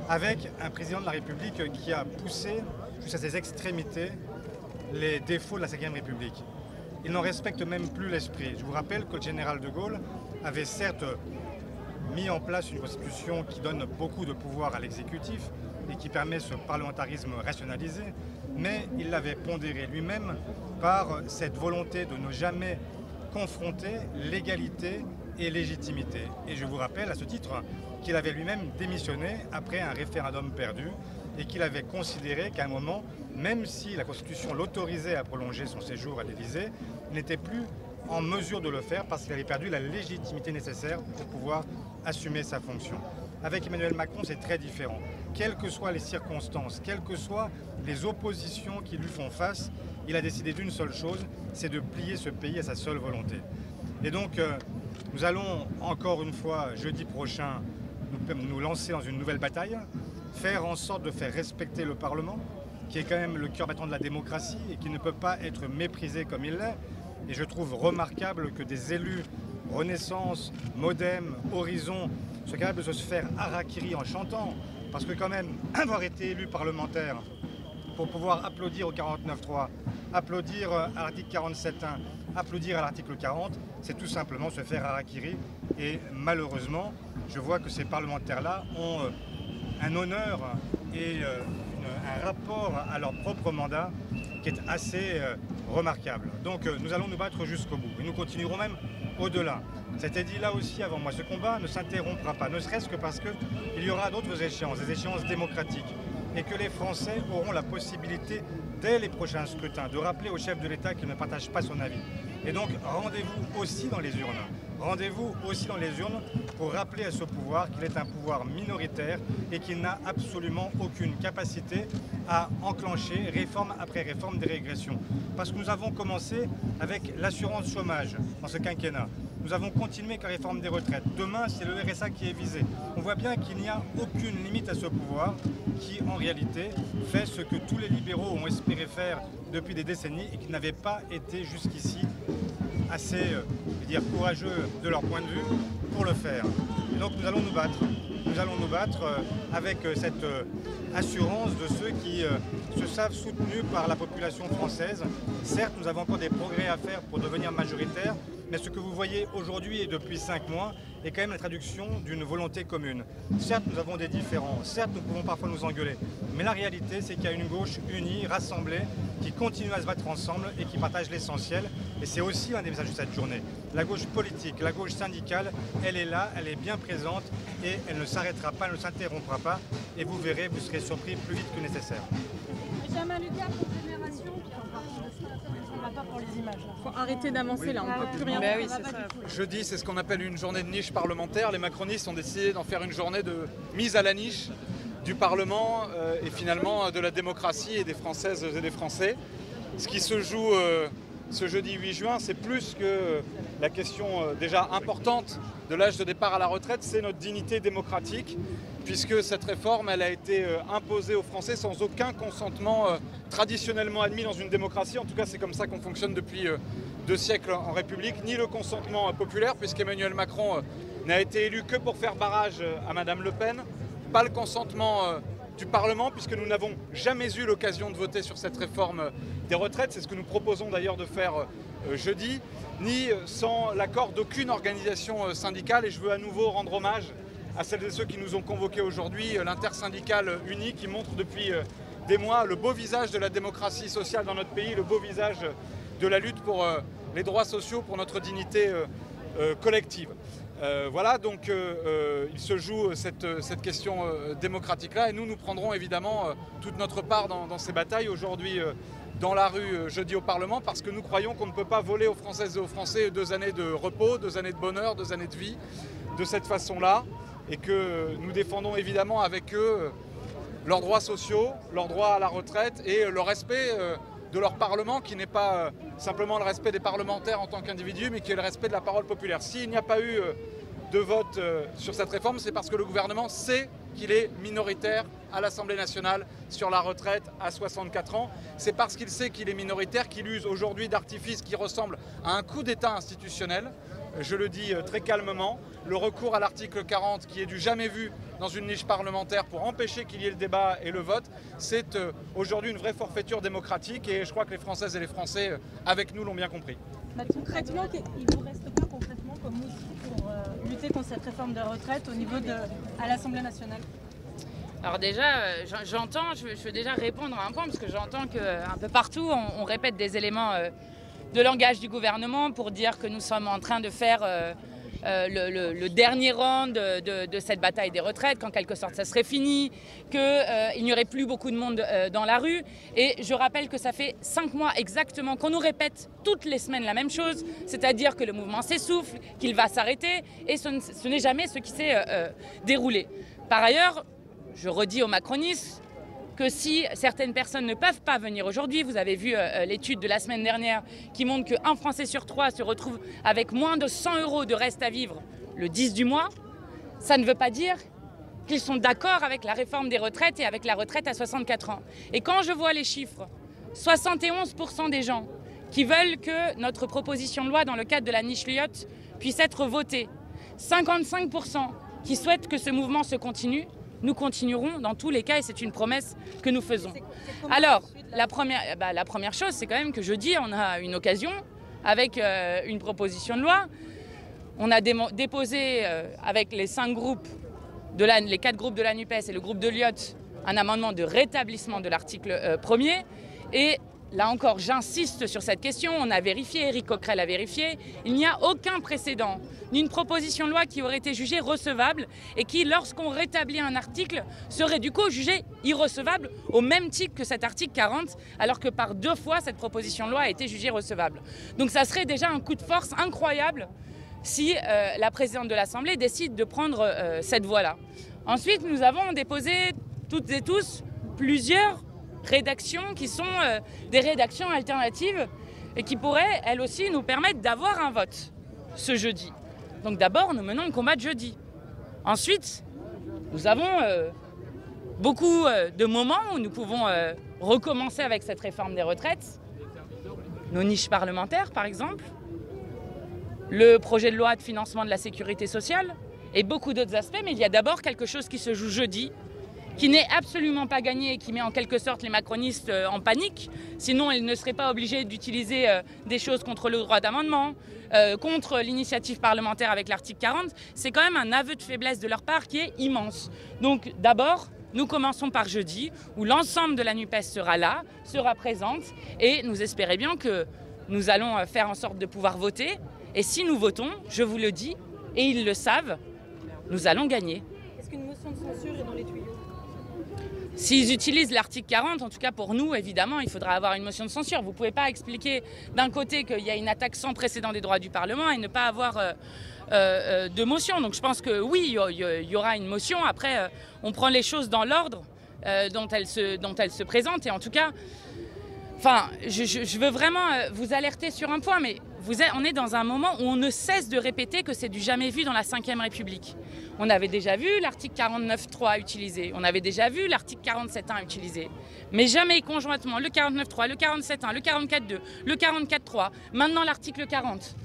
Avec un président de la République qui a poussé jusqu'à ses extrémités les défauts de la Ve République. Il n'en respecte même plus l'esprit. Je vous rappelle que le général de Gaulle avait certes mis en place une constitution qui donne beaucoup de pouvoir à l'exécutif et qui permet ce parlementarisme rationalisé, mais il l'avait pondéré lui-même par cette volonté de ne jamais confronter légalité et légitimité. Et je vous rappelle à ce titre qu'il avait lui-même démissionné après un référendum perdu et qu'il avait considéré qu'à un moment, même si la Constitution l'autorisait à prolonger son séjour à l'Élysée, il n'était plus en mesure de le faire parce qu'il avait perdu la légitimité nécessaire pour pouvoir assumer sa fonction. Avec Emmanuel Macron, c'est très différent. Quelles que soient les circonstances, quelles que soient les oppositions qui lui font face, il a décidé d'une seule chose, c'est de plier ce pays à sa seule volonté. Et donc, nous allons encore une fois, jeudi prochain, nous lancer dans une nouvelle bataille, faire en sorte de faire respecter le Parlement, qui est quand même le cœur battant de la démocratie et qui ne peut pas être méprisé comme il l'est. Et je trouve remarquable que des élus Renaissance, Modem, Horizon soient capables de se faire harakiri en chantant. Parce que quand même, avoir été élu parlementaire pour pouvoir applaudir au 49.3, applaudir à l'article 47.1, applaudir à l'article 40, c'est tout simplement se faire harakiri. Et malheureusement, je vois que ces parlementaires-là ont un honneur et un rapport à leur propre mandat qui est assez remarquable. Donc nous allons nous battre jusqu'au bout et nous continuerons même au-delà. C'était dit là aussi avant moi, ce combat ne s'interrompra pas, ne serait-ce que parce qu'il y aura d'autres échéances, des échéances démocratiques, et que les Français auront la possibilité, dès les prochains scrutins, de rappeler au chef de l'État qu'il ne partage pas son avis. Et donc rendez-vous aussi dans les urnes. Rendez-vous aussi dans les urnes pour rappeler à ce pouvoir qu'il est un pouvoir minoritaire et qu'il n'a absolument aucune capacité à enclencher réforme après réforme des régressions. Parce que nous avons commencé avec l'assurance chômage dans ce quinquennat. Nous avons continué avec la réforme des retraites. Demain, c'est le RSA qui est visé. On voit bien qu'il n'y a aucune limite à ce pouvoir qui, en réalité, fait ce que tous les libéraux ont espéré faire depuis des décennies et qui n'avait pas été jusqu'ici assez courageux de leur point de vue pour le faire. Et donc nous allons nous battre. Nous allons nous battre avec cette assurance de ceux qui se savent soutenus par la population française. Certes, nous avons encore des progrès à faire pour devenir majoritaires, mais ce que vous voyez aujourd'hui et depuis 5 mois est quand même la traduction d'une volonté commune. Certes, nous avons des différends, certes, nous pouvons parfois nous engueuler, mais la réalité, c'est qu'il y a une gauche unie, rassemblée, qui continue à se battre ensemble et qui partage l'essentiel. Et c'est aussi un des messages de cette journée. La gauche politique, la gauche syndicale, elle est là, elle est bien présente et elle ne s'arrêtera pas, elle ne s'interrompra pas. Et vous verrez, vous serez surpris plus vite que nécessaire. Benjamin Lucas, Confédération, on va pas pour les images. Il faut arrêter d'avancer là, on ne peut plus rien faire. Jeudi, c'est ce qu'on appelle une journée de niche parlementaire. Les macronistes ont décidé d'en faire une journée de mise à la niche du Parlement et finalement de la démocratie et des Françaises et des Français. Ce qui se joue ce jeudi 8 juin, c'est plus que la question déjà importante de l'âge de départ à la retraite, c'est notre dignité démocratique, puisque cette réforme, elle a été imposée aux Français sans aucun consentement traditionnellement admis dans une démocratie. En tout cas, c'est comme ça qu'on fonctionne depuis 2 siècles en République. Ni le consentement populaire, puisqu'Emmanuel Macron n'a été élu que pour faire barrage à Madame Le Pen, pas le consentement du Parlement, puisque nous n'avons jamais eu l'occasion de voter sur cette réforme des retraites. C'est ce que nous proposons d'ailleurs de faire jeudi, ni sans l'accord d'aucune organisation syndicale. Et je veux à nouveau rendre hommage à celles et ceux qui nous ont convoqués aujourd'hui, l'intersyndicale unie qui montre depuis des mois le beau visage de la démocratie sociale dans notre pays, le beau visage de la lutte pour les droits sociaux, pour notre dignité collective. Voilà, donc il se joue cette question démocratique-là et nous prendrons évidemment toute notre part dans ces batailles aujourd'hui dans la rue, jeudi au Parlement, parce que nous croyons qu'on ne peut pas voler aux Françaises et aux Français 2 années de repos, 2 années de bonheur, 2 années de vie de cette façon-là, et que nous défendons évidemment avec eux leurs droits sociaux, leurs droits à la retraite et le respect de leur Parlement, qui n'est pas simplement le respect des parlementaires en tant qu'individus, mais qui est le respect de la parole populaire. S'il n'y a pas eu de vote sur cette réforme, c'est parce que le gouvernement sait qu'il est minoritaire à l'Assemblée nationale sur la retraite à 64 ans. C'est parce qu'il sait qu'il est minoritaire qu'il use aujourd'hui d'artifices qui ressemblent à un coup d'État institutionnel. Je le dis très calmement, le recours à l'article 40 qui est du jamais vu dans une niche parlementaire pour empêcher qu'il y ait le débat et le vote, c'est aujourd'hui une vraie forfaiture démocratique et je crois que les Françaises et les Français avec nous l'ont bien compris. Concrètement, il vous reste quoi concrètement comme outil pour lutter contre cette réforme de la retraite au niveau à l'Assemblée nationale? Alors déjà, je veux déjà répondre à un point, parce que j'entends qu'un peu partout, on répète des éléments de langage du gouvernement pour dire que nous sommes en train de faire le dernier round de cette bataille des retraites, qu'en quelque sorte ça serait fini, qu'il n'y aurait plus beaucoup de monde dans la rue. Et je rappelle que ça fait 5 mois exactement qu'on nous répète toutes les semaines la même chose, c'est-à-dire que le mouvement s'essouffle, qu'il va s'arrêter, et ce n'est jamais ce qui s'est déroulé. Par ailleurs, je redis aux macronistes que si certaines personnes ne peuvent pas venir aujourd'hui, vous avez vu l'étude de la semaine dernière qui montre qu'un Français sur 3 se retrouve avec moins de 100 € de reste à vivre le 10 du mois, ça ne veut pas dire qu'ils sont d'accord avec la réforme des retraites et avec la retraite à 64 ans. Et quand je vois les chiffres, 71% des gens qui veulent que notre proposition de loi dans le cadre de la niche Lyotte puisse être votée, 55% qui souhaitent que ce mouvement se continue, nous continuerons dans tous les cas et c'est une promesse que nous faisons. Alors, la première chose, c'est quand même que jeudi, on a une occasion avec une proposition de loi. On a déposé avec les 5 groupes, les 4 groupes de la NUPES et le groupe de Lyotte, un amendement de rétablissement de l'article 1er. Et là encore, j'insiste sur cette question, on a vérifié, Éric Coquerel a vérifié, il n'y a aucun précédent d'une proposition de loi qui aurait été jugée recevable et qui, lorsqu'on rétablit un article, serait du coup jugée irrecevable au même titre que cet article 40, alors que par 2 fois, cette proposition de loi a été jugée recevable. Donc ça serait déjà un coup de force incroyable si la présidente de l'Assemblée décide de prendre cette voie-là. Ensuite, nous avons déposé toutes et tous plusieurs rédactions qui sont des rédactions alternatives et qui pourraient, elles aussi, nous permettre d'avoir un vote ce jeudi. Donc d'abord, nous menons le combat de jeudi. Ensuite, nous avons beaucoup de moments où nous pouvons recommencer avec cette réforme des retraites. Nos niches parlementaires, par exemple. le projet de loi de financement de la sécurité sociale et beaucoup d'autres aspects. Mais il y a d'abord quelque chose qui se joue jeudi, qui n'est absolument pas gagné et qui met en quelque sorte les macronistes en panique. Sinon, ils ne seraient pas obligés d'utiliser des choses contre le droit d'amendement, contre l'initiative parlementaire avec l'article 40. C'est quand même un aveu de faiblesse de leur part qui est immense. Donc d'abord, nous commençons par jeudi, où l'ensemble de la NUPES sera là, sera présente, et nous espérons bien que nous allons faire en sorte de pouvoir voter. Et si nous votons, je vous le dis, et ils le savent, nous allons gagner. Est-ce qu'une motion de censure est dans les tuyaux? S'ils utilisent l'article 40, en tout cas pour nous, évidemment, il faudra avoir une motion de censure. Vous ne pouvez pas expliquer d'un côté qu'il y a une attaque sans précédent des droits du Parlement et ne pas avoir de motion. Donc je pense que oui, il y aura une motion. Après, on prend les choses dans l'ordre dont elles se présentent. Et en tout cas, enfin, je veux vraiment vous alerter sur un point, mais on est dans un moment où on ne cesse de répéter que c'est du jamais vu dans la Ve République. On avait déjà vu l'article 49.3 utilisé, on avait déjà vu l'article 47.1 utilisé, mais jamais conjointement le 49.3, le 47.1, le 44.2, le 44.3, maintenant l'article 40.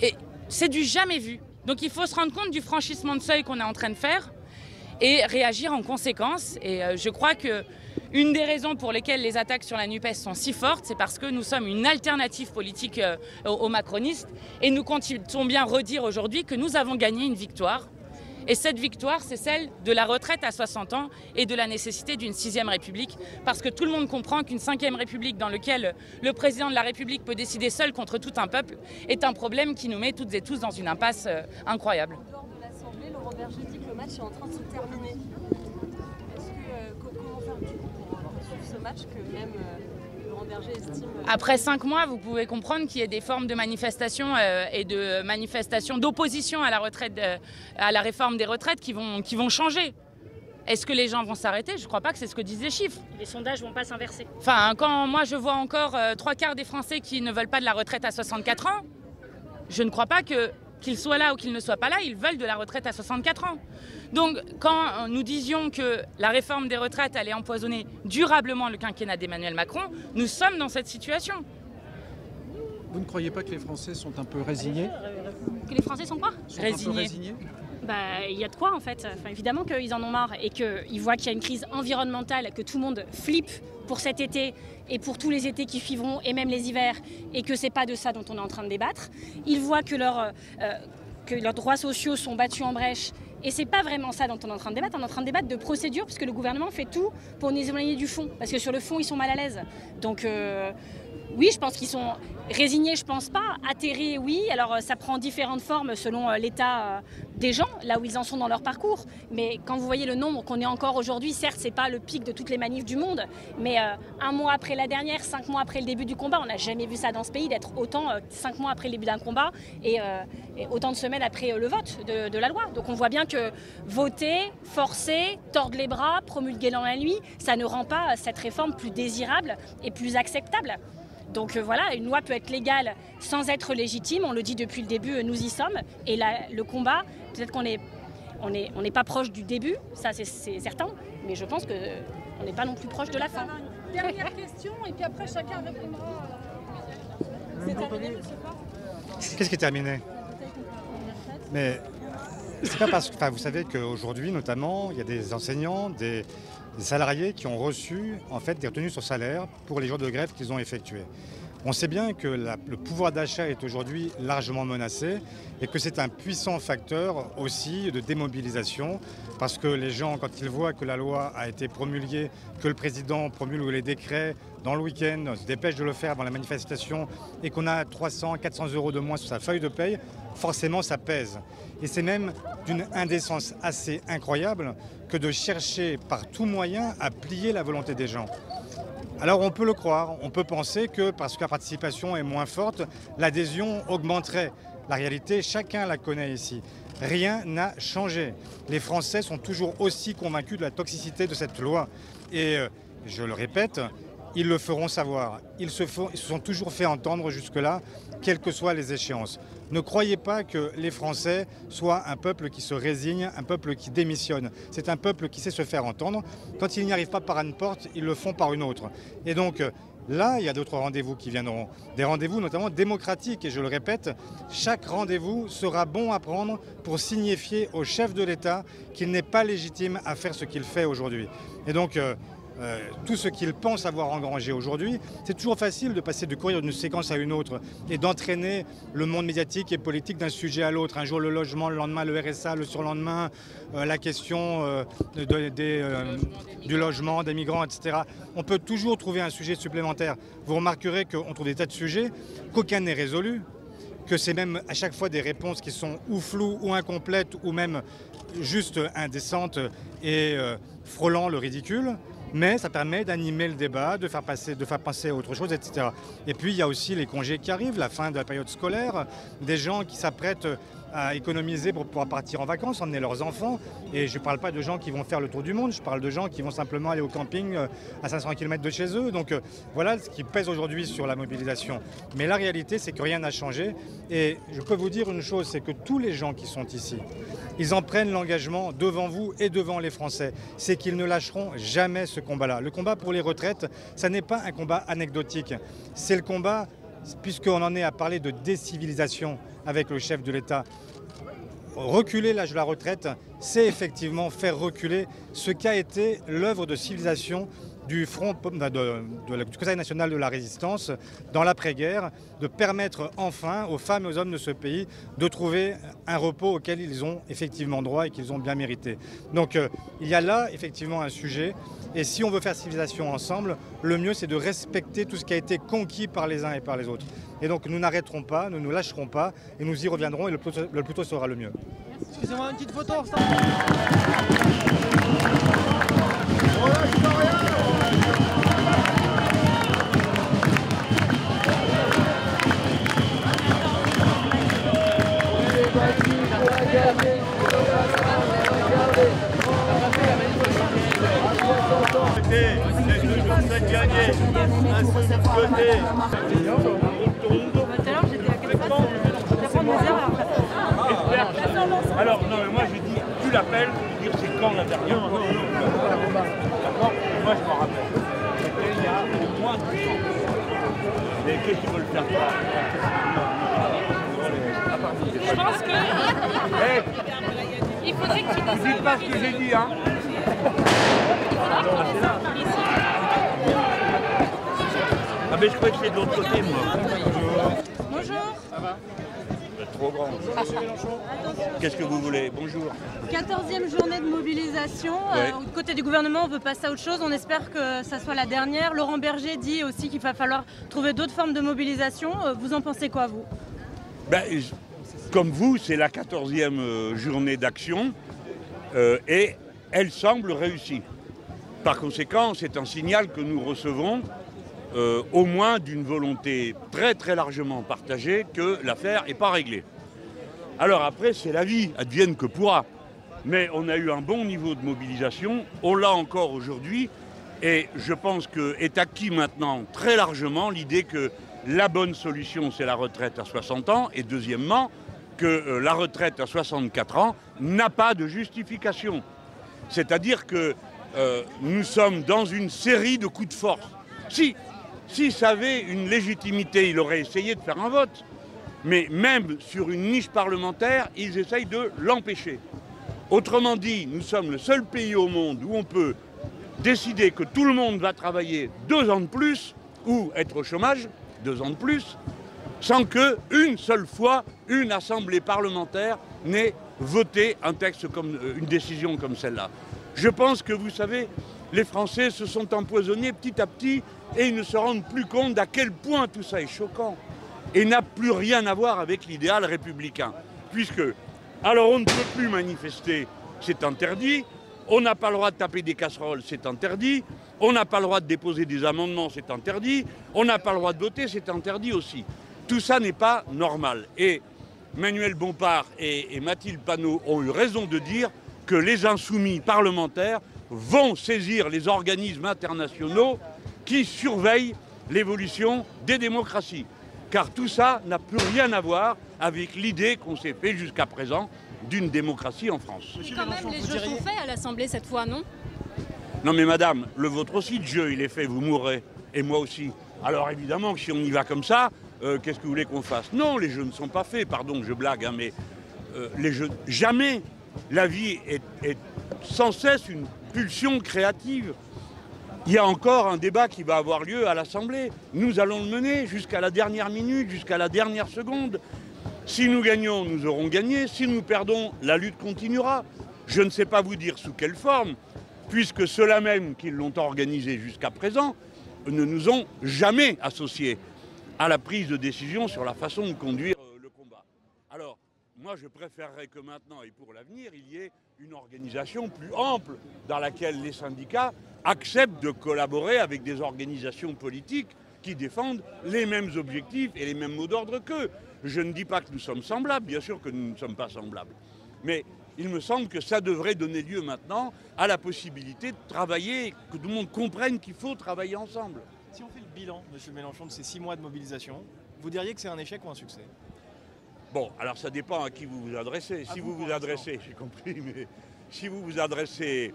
Et c'est du jamais vu. Donc il faut se rendre compte du franchissement de seuil qu'on est en train de faire et réagir en conséquence. Et je crois que une des raisons pour lesquelles les attaques sur la NUPES sont si fortes, c'est parce que nous sommes une alternative politique aux macronistes. Et nous comptons bien redire aujourd'hui que nous avons gagné une victoire. Et cette victoire, c'est celle de la retraite à 60 ans et de la nécessité d'une 6e République. Parce que tout le monde comprend qu'une 5e République dans laquelle le président de la République peut décider seul contre tout un peuple est un problème qui nous met toutes et tous dans une impasse incroyable. Lors de l'Assemblée, Laurent Berger dit que le match est en train de se terminer. Comment faire du coup pour suivre ce match que même Laurent Berger estime... Après 5 mois, vous pouvez comprendre qu'il y ait des formes de manifestation et de manifestations d'opposition à la retraite, à la réforme des retraites qui vont changer. Est-ce que les gens vont s'arrêter? Je ne crois pas que c'est ce que disent les chiffres. Les sondages ne vont pas s'inverser. Enfin, quand moi je vois encore 3/4 des Français qui ne veulent pas de la retraite à 64 ans, je ne crois pas qu'ils soient là ou qu'ils ne soient pas là, ils veulent de la retraite à 64 ans. Donc quand nous disions que la réforme des retraites allait empoisonner durablement le quinquennat d'Emmanuel Macron, nous sommes dans cette situation. Vous ne croyez pas que les Français sont un peu résignés? Que les Français sont quoi? Résignés. Bah, il y a de quoi en fait. Enfin, évidemment qu'ils en ont marre et qu'ils voient qu'il y a une crise environnementale, que tout le monde flippe pour cet été et pour tous les étés qui suivront et même les hivers, et que c'est pas de ça dont on est en train de débattre. Ils voient que leurs droits sociaux sont battus en brèche. Et c'est pas vraiment ça dont on est en train de débattre. On est en train de débattre de procédure puisque le gouvernement fait tout pour nous éloigner du fond. Parce que sur le fond, ils sont mal à l'aise. Donc oui, je pense qu'ils sont résignés, je pense pas. Atterrés, oui. Alors ça prend différentes formes selon l'état des gens, là où ils en sont dans leur parcours. Mais quand vous voyez le nombre qu'on est encore aujourd'hui, certes, c'est pas le pic de toutes les manifs du monde. Mais 1 mois après la dernière, 5 mois après le début du combat, on n'a jamais vu ça dans ce pays, d'être autant 5 mois après le début d'un combat et autant de semaines après le vote de la loi. Donc on voit bien que voter, forcer, tordre les bras, promulguer dans la nuit, ça ne rend pas cette réforme plus désirable et plus acceptable. Donc voilà, une loi peut être légale sans être légitime, on le dit depuis le début, nous y sommes. Et le combat, peut-être qu'on n'est pas proche du début, ça c'est certain, mais je pense qu'on n'est pas non plus proche de la fin. Dernière question, et puis après chacun répondra. C'est terminé, monsieur Faure? Qu'est-ce qui est terminé? Mais c'est pas parce que, enfin, vous savez qu'aujourd'hui, notamment, il y a des enseignants, des salariés qui ont reçu en fait des retenues sur salaire pour les jours de grève qu'ils ont effectués. On sait bien que le pouvoir d'achat est aujourd'hui largement menacé et que c'est un puissant facteur aussi de démobilisation parce que les gens, quand ils voient que la loi a été promulguée, que le président promulgue les décrets dans le week-end, se dépêche de le faire avant la manifestation et qu'on a 300, 400 € de moins sur sa feuille de paye, forcément ça pèse. Et c'est même d'une indécence assez incroyable que de chercher par tout moyen à plier la volonté des gens. Alors on peut le croire, on peut penser que parce que la participation est moins forte, l'adhésion augmenterait. La réalité, chacun la connaît ici. Rien n'a changé. Les Français sont toujours aussi convaincus de la toxicité de cette loi. Et je le répète, ils le feront savoir. Ils se sont toujours fait entendre jusque-là, quelles que soient les échéances. Ne croyez pas que les Français soient un peuple qui se résigne, un peuple qui démissionne. C'est un peuple qui sait se faire entendre. Quand ils n'y arrivent pas par une porte, ils le font par une autre. Et donc là, il y a d'autres rendez-vous qui viendront. Des rendez-vous notamment démocratiques. Et je le répète, chaque rendez-vous sera bon à prendre pour signifier au chef de l'État qu'il n'est pas légitime à faire ce qu'il fait aujourd'hui. Et donc tout ce qu'il pense avoir engrangé aujourd'hui, c'est toujours facile de passer de courir d'une séquence à une autre et d'entraîner le monde médiatique et politique d'un sujet à l'autre. Un jour le logement, le lendemain le RSA, le surlendemain la question du logement, des migrants, etc. On peut toujours trouver un sujet supplémentaire. Vous remarquerez qu'on trouve des tas de sujets, qu'aucun n'est résolu, que c'est même à chaque fois des réponses qui sont ou floues ou incomplètes ou même juste indécentes et frôlant le ridicule. Mais ça permet d'animer le débat, de faire passer à autre chose, etc. Et puis il y a aussi les congés qui arrivent, la fin de la période scolaire, des gens qui s'apprêtent à économiser pour pouvoir partir en vacances, emmener leurs enfants. Et je ne parle pas de gens qui vont faire le tour du monde, je parle de gens qui vont simplement aller au camping à 500 km de chez eux. Donc voilà ce qui pèse aujourd'hui sur la mobilisation. Mais la réalité, c'est que rien n'a changé. Et je peux vous dire une chose, c'est que tous les gens qui sont ici, ils en prennent l'engagement devant vous et devant les Français. C'est qu'ils ne lâcheront jamais ce combat-là. Le combat pour les retraites, ça n'est pas un combat anecdotique. C'est le combat, puisqu'on en est à parler de décivilisation avec le chef de l'État. Reculer l'âge de la retraite, c'est effectivement faire reculer ce qu'a été l'œuvre de civilisation du Conseil national de la résistance dans l'après-guerre, de permettre enfin aux femmes et aux hommes de ce pays de trouver un repos auquel ils ont effectivement droit et qu'ils ont bien mérité. Donc il y a là effectivement un sujet, et si on veut faire civilisation ensemble, le mieux c'est de respecter tout ce qui a été conquis par les uns et par les autres. Et donc nous n'arrêterons pas, nous ne lâcherons pas, et nous y reviendrons, et le plus tôt sera le mieux. Excusez-moi, une petite photo. Alors, non, mais moi j'ai dit, tu l'appelles, tu dis c'est quand la dernière. Non, d'accord. Moi je m'en rappelle. C'était il y a au moins 10 ans. Mais qu'est-ce qu'ils veulent faire quoi? Je pense que. Il faudrait que tu ne dites pas ce que j'ai dit, hein. Ah, mais je croyais que c'est de l'autre côté, moi. Bonjour. Ça va? Vous êtes trop grand. Qu'est-ce que vous voulez? Bonjour. 14e journée de mobilisation. Ouais. Du côté du gouvernement, on veut passer à autre chose. On espère que ça soit la dernière. Laurent Berger dit aussi qu'il va falloir trouver d'autres formes de mobilisation. Vous en pensez quoi, vous? Comme vous, c'est la 14e journée d'action et elle semble réussie. Par conséquent, c'est un signal que nous recevons au moins d'une volonté très très largement partagée que l'affaire n'est pas réglée. Alors après, c'est la vie, advienne que pourra. Mais on a eu un bon niveau de mobilisation, on l'a encore aujourd'hui, et je pense qu'est acquis maintenant très largement l'idée que la bonne solution, c'est la retraite à 60 ans, et deuxièmement, que la retraite à 64 ans n'a pas de justification. C'est-à-dire que nous sommes dans une série de coups de force. Si ça avait une légitimité, il aurait essayé de faire un vote. Mais même sur une niche parlementaire, ils essayent de l'empêcher. Autrement dit, nous sommes le seul pays au monde où on peut décider que tout le monde va travailler 2 ans de plus ou être au chômage 2 ans de plus, sans qu'une seule fois, une assemblée parlementaire n'ait voté un texte comme une décision comme celle-là. Je pense que, vous savez, les Français se sont empoisonnés petit à petit et ils ne se rendent plus compte d'à quel point tout ça est choquant et n'a plus rien à voir avec l'idéal républicain. Puisque, alors on ne peut plus manifester, c'est interdit, on n'a pas le droit de taper des casseroles, c'est interdit, on n'a pas le droit de déposer des amendements, c'est interdit, on n'a pas le droit de voter, c'est interdit aussi. Tout ça n'est pas normal. Et Manuel Bompard et Mathilde Panot ont eu raison de dire que les insoumis parlementaires vont saisir les organismes internationaux qui surveille l'évolution des démocraties. Car tout ça n'a plus rien à voir avec l'idée qu'on s'est fait jusqu'à présent d'une démocratie en France. Quand même, les jeux sont faits à l'Assemblée cette fois, non? Non mais madame, le vôtre aussi de jeu, il est fait, vous mourrez. Et moi aussi. Alors évidemment que si on y va comme ça, qu'est-ce que vous voulez qu'on fasse? Non, les jeux ne sont pas faits, pardon, je blague, hein, mais les jeux... Jamais la vie est sans cesse une pulsion créative. Il y a encore un débat qui va avoir lieu à l'Assemblée. Nous allons le mener jusqu'à la dernière minute, jusqu'à la dernière seconde. Si nous gagnons, nous aurons gagné. Si nous perdons, la lutte continuera. Je ne sais pas vous dire sous quelle forme, puisque ceux-là même qui l'ont organisé jusqu'à présent ne nous ont jamais associés à la prise de décision sur la façon de conduire le combat. Alors, moi, je préférerais que maintenant et pour l'avenir, il y ait une organisation plus ample dans laquelle les syndicats acceptent de collaborer avec des organisations politiques qui défendent les mêmes objectifs et les mêmes mots d'ordre qu'eux. Je ne dis pas que nous sommes semblables, bien sûr que nous ne sommes pas semblables. Mais il me semble que ça devrait donner lieu maintenant à la possibilité de travailler, que tout le monde comprenne qu'il faut travailler ensemble. Si on fait le bilan, M. Mélenchon, de ces 6 mois de mobilisation, vous diriez que c'est un échec ou un succès? Bon, alors ça dépend à qui vous vous adressez. Si vous vous adressez, j'ai compris, mais si vous vous adressez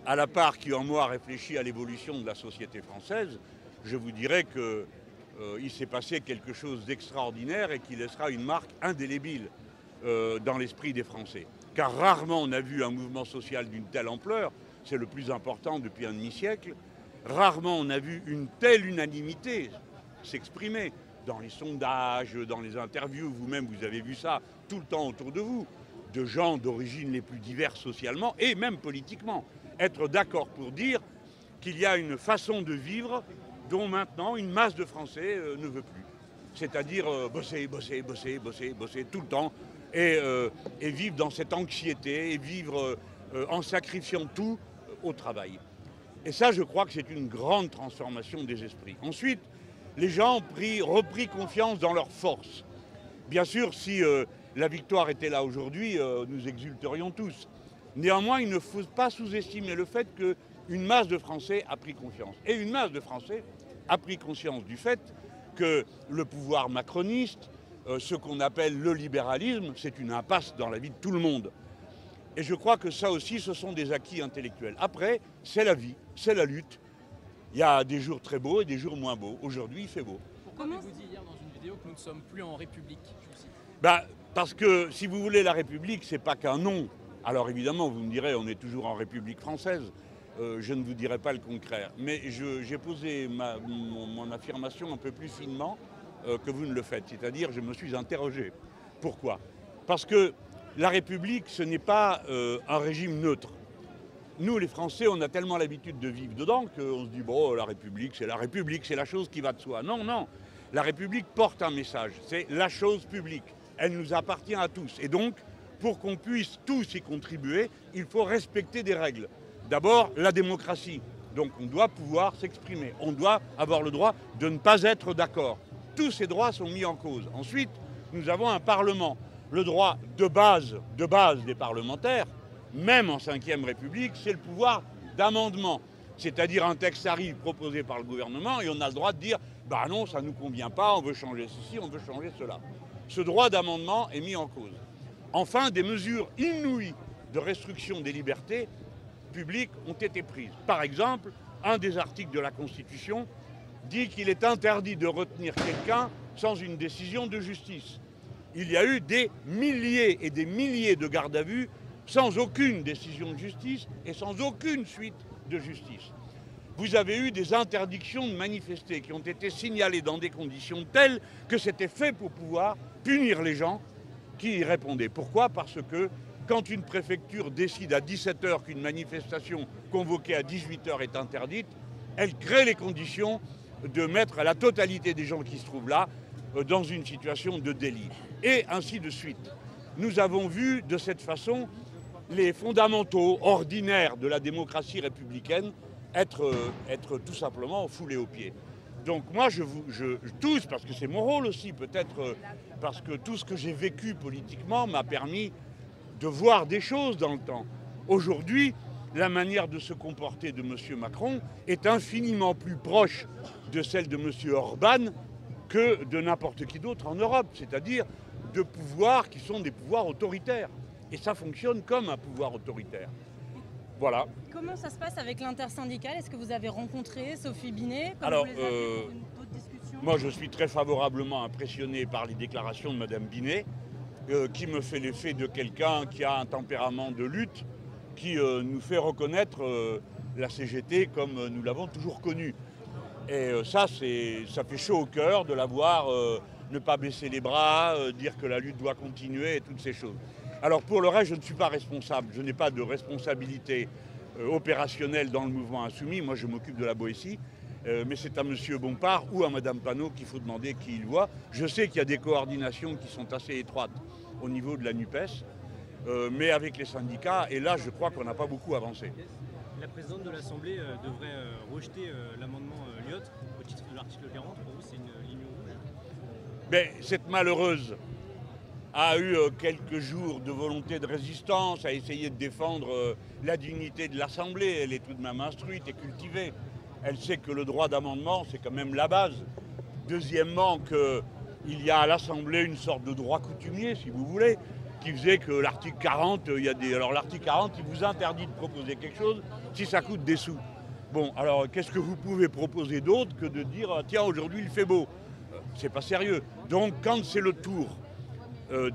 à la part qui en moi réfléchit à l'évolution de la société française, je vous dirais qu'il s'est passé quelque chose d'extraordinaire et qui laissera une marque indélébile dans l'esprit des Français. Car rarement on a vu un mouvement social d'une telle ampleur, c'est le plus important depuis un demi-siècle, rarement on a vu une telle unanimité s'exprimer dans les sondages, dans les interviews, vous-même vous avez vu ça tout le temps autour de vous, de gens d'origine les plus diverses socialement et même politiquement, être d'accord pour dire qu'il y a une façon de vivre dont maintenant une masse de Français ne veut plus. C'est-à-dire bosser, bosser, bosser, bosser, bosser tout le temps et vivre dans cette anxiété et vivre en sacrifiant tout au travail. Et ça, je crois que c'est une grande transformation des esprits. Ensuite, les gens ont repris confiance dans leurs forces. Bien sûr, si la victoire était là aujourd'hui, nous exulterions tous. Néanmoins, il ne faut pas sous-estimer le fait qu'une masse de Français a pris confiance. Et une masse de Français a pris conscience du fait que le pouvoir macroniste, ce qu'on appelle le libéralisme, c'est une impasse dans la vie de tout le monde. Et je crois que ça aussi, ce sont des acquis intellectuels. Après, c'est la vie, c'est la lutte. Il y a des jours très beaux et des jours moins beaux. Aujourd'hui, il fait beau. Pourquoi avez-vous dit hier dans une vidéo que nous ne sommes plus en République? Parce que, si vous voulez, la République, c'est pas qu'un nom. Alors évidemment, vous me direz, on est toujours en République française. Je ne vous dirai pas le contraire. Mais j'ai posé mon affirmation un peu plus finement que vous ne le faites. C'est-à-dire, je me suis interrogé. Pourquoi? Parce que la République, ce n'est pas un régime neutre. Nous, les Français, on a tellement l'habitude de vivre dedans qu'on se dit, bon, la République, c'est la chose qui va de soi. Non, non. La République porte un message. C'est la chose publique. Elle nous appartient à tous. Et donc, pour qu'on puisse tous y contribuer, il faut respecter des règles. D'abord, la démocratie. Donc, on doit pouvoir s'exprimer. On doit avoir le droit de ne pas être d'accord. Tous ces droits sont mis en cause. Ensuite, nous avons un Parlement. Le droit de base des parlementaires, même en Ve République, c'est le pouvoir d'amendement. C'est-à-dire un texte arrive proposé par le gouvernement et on a le droit de dire « bah non, ça ne nous convient pas, on veut changer ceci, on veut changer cela ». Ce droit d'amendement est mis en cause. Enfin, des mesures inouïes de restriction des libertés publiques ont été prises. Par exemple, un des articles de la Constitution dit qu'il est interdit de retenir quelqu'un sans une décision de justice. Il y a eu des milliers et des milliers de gardes à vue sans aucune décision de justice et sans aucune suite de justice. Vous avez eu des interdictions de manifester qui ont été signalées dans des conditions telles que c'était fait pour pouvoir punir les gens qui y répondaient. Pourquoi? Parce que quand une préfecture décide à 17 h qu'une manifestation convoquée à 18 h est interdite, elle crée les conditions de mettre la totalité des gens qui se trouvent là dans une situation de délit. Et ainsi de suite. Nous avons vu de cette façon les fondamentaux ordinaires de la démocratie républicaine être tout simplement foulés aux pieds. Donc moi, je tous, parce que c'est mon rôle aussi, peut-être parce que tout ce que j'ai vécu politiquement m'a permis de voir des choses dans le temps. Aujourd'hui, la manière de se comporter de M. Macron est infiniment plus proche de celle de M. Orban que de n'importe qui d'autre en Europe, c'est-à-dire de pouvoirs qui sont des pouvoirs autoritaires. Et ça fonctionne comme un pouvoir autoritaire. Voilà. Comment ça se passe avec l'intersyndicale? Est-ce que vous avez rencontré Sophie Binet? Alors, moi je suis très favorablement impressionné par les déclarations de Mme Binet, qui me fait l'effet de quelqu'un qui a un tempérament de lutte, qui nous fait reconnaître la CGT comme nous l'avons toujours connue. Et ça fait chaud au cœur de la voir ne pas baisser les bras, dire que la lutte doit continuer et toutes ces choses. Alors pour le reste, je ne suis pas responsable, je n'ai pas de responsabilité opérationnelle dans le mouvement Insoumis, moi je m'occupe de la Boétie, mais c'est à M. Bompard ou à Mme Panot qu'il faut demander qui il voit. Je sais qu'il y a des coordinations qui sont assez étroites au niveau de la NUPES, mais avec les syndicats, et là je crois qu'on n'a pas beaucoup avancé. La présidente de l'Assemblée devrait rejeter l'amendement Lyotte au titre de l'article 40. Pour vous, c'est une ligne rouge? Mais cette malheureuse a eu quelques jours de volonté de résistance, a essayé de défendre la dignité de l'Assemblée. Elle est tout de même instruite et cultivée. Elle sait que le droit d'amendement, c'est quand même la base. Deuxièmement, qu'il y a à l'Assemblée une sorte de droit coutumier, si vous voulez, qui faisait que l'article 40, alors l'article 40, il vous interdit de proposer quelque chose si ça coûte des sous. Bon, alors qu'est-ce que vous pouvez proposer d'autre que de dire tiens, aujourd'hui il fait beau? C'est pas sérieux. Donc quand c'est le tour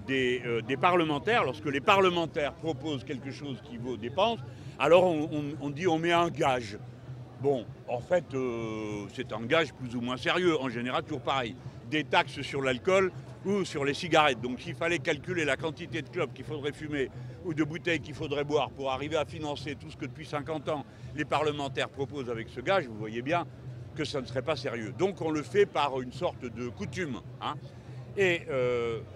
des parlementaires, lorsque les parlementaires proposent quelque chose qui vaut dépense, alors on dit on met un gage. Bon, en fait, c'est un gage plus ou moins sérieux, en général toujours pareil. Des taxes sur l'alcool ou sur les cigarettes. Donc s'il fallait calculer la quantité de clopes qu'il faudrait fumer ou de bouteilles qu'il faudrait boire pour arriver à financer tout ce que depuis 50 ans les parlementaires proposent avec ce gage, vous voyez bien que ça ne serait pas sérieux. Donc on le fait par une sorte de coutume. Hein. Et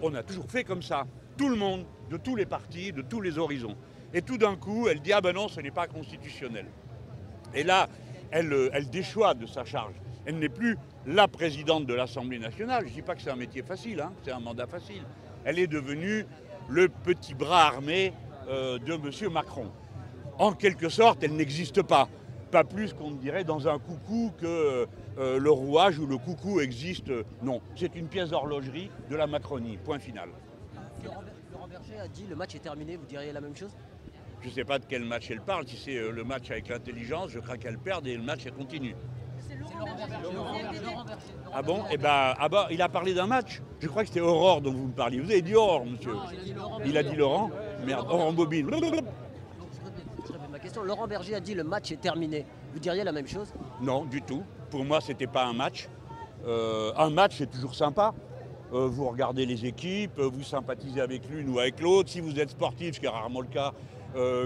on a toujours fait comme ça. Tout le monde, de tous les partis, de tous les horizons. Et tout d'un coup, elle dit « Ah ben non, ce n'est pas constitutionnel ». Et là, elle déchoit de sa charge. Elle n'est plus la présidente de l'Assemblée nationale. Je ne dis pas que c'est un métier facile, hein, c'est un mandat facile. Elle est devenue le petit bras armé de M. Macron. En quelque sorte, elle n'existe pas. Pas plus qu'on dirait dans un coucou que le rouage ou le coucou existe. Non, c'est une pièce d'horlogerie de la Macronie, point final. Laurent Berger a dit le match est terminé, vous diriez la même chose? Je ne sais pas de quel match elle parle. Si c'est le match avec l'intelligence, je crains qu'elle perde et le match continue. C'est Laurent Berger. Ah bon? Eh ben, il a parlé d'un match. Je crois que c'était Aurore dont vous me parliez. Vous avez dit Aurore, monsieur. Il a dit Laurent. Merde, Aurore Bobine. Ma question, Laurent Berger a dit le match est terminé. Vous diriez la même chose? Non, du tout. Pour moi, c'était pas un match. Un match, c'est toujours sympa. Vous regardez les équipes, vous sympathisez avec l'une ou avec l'autre. Si vous êtes sportif, ce qui est rarement le cas,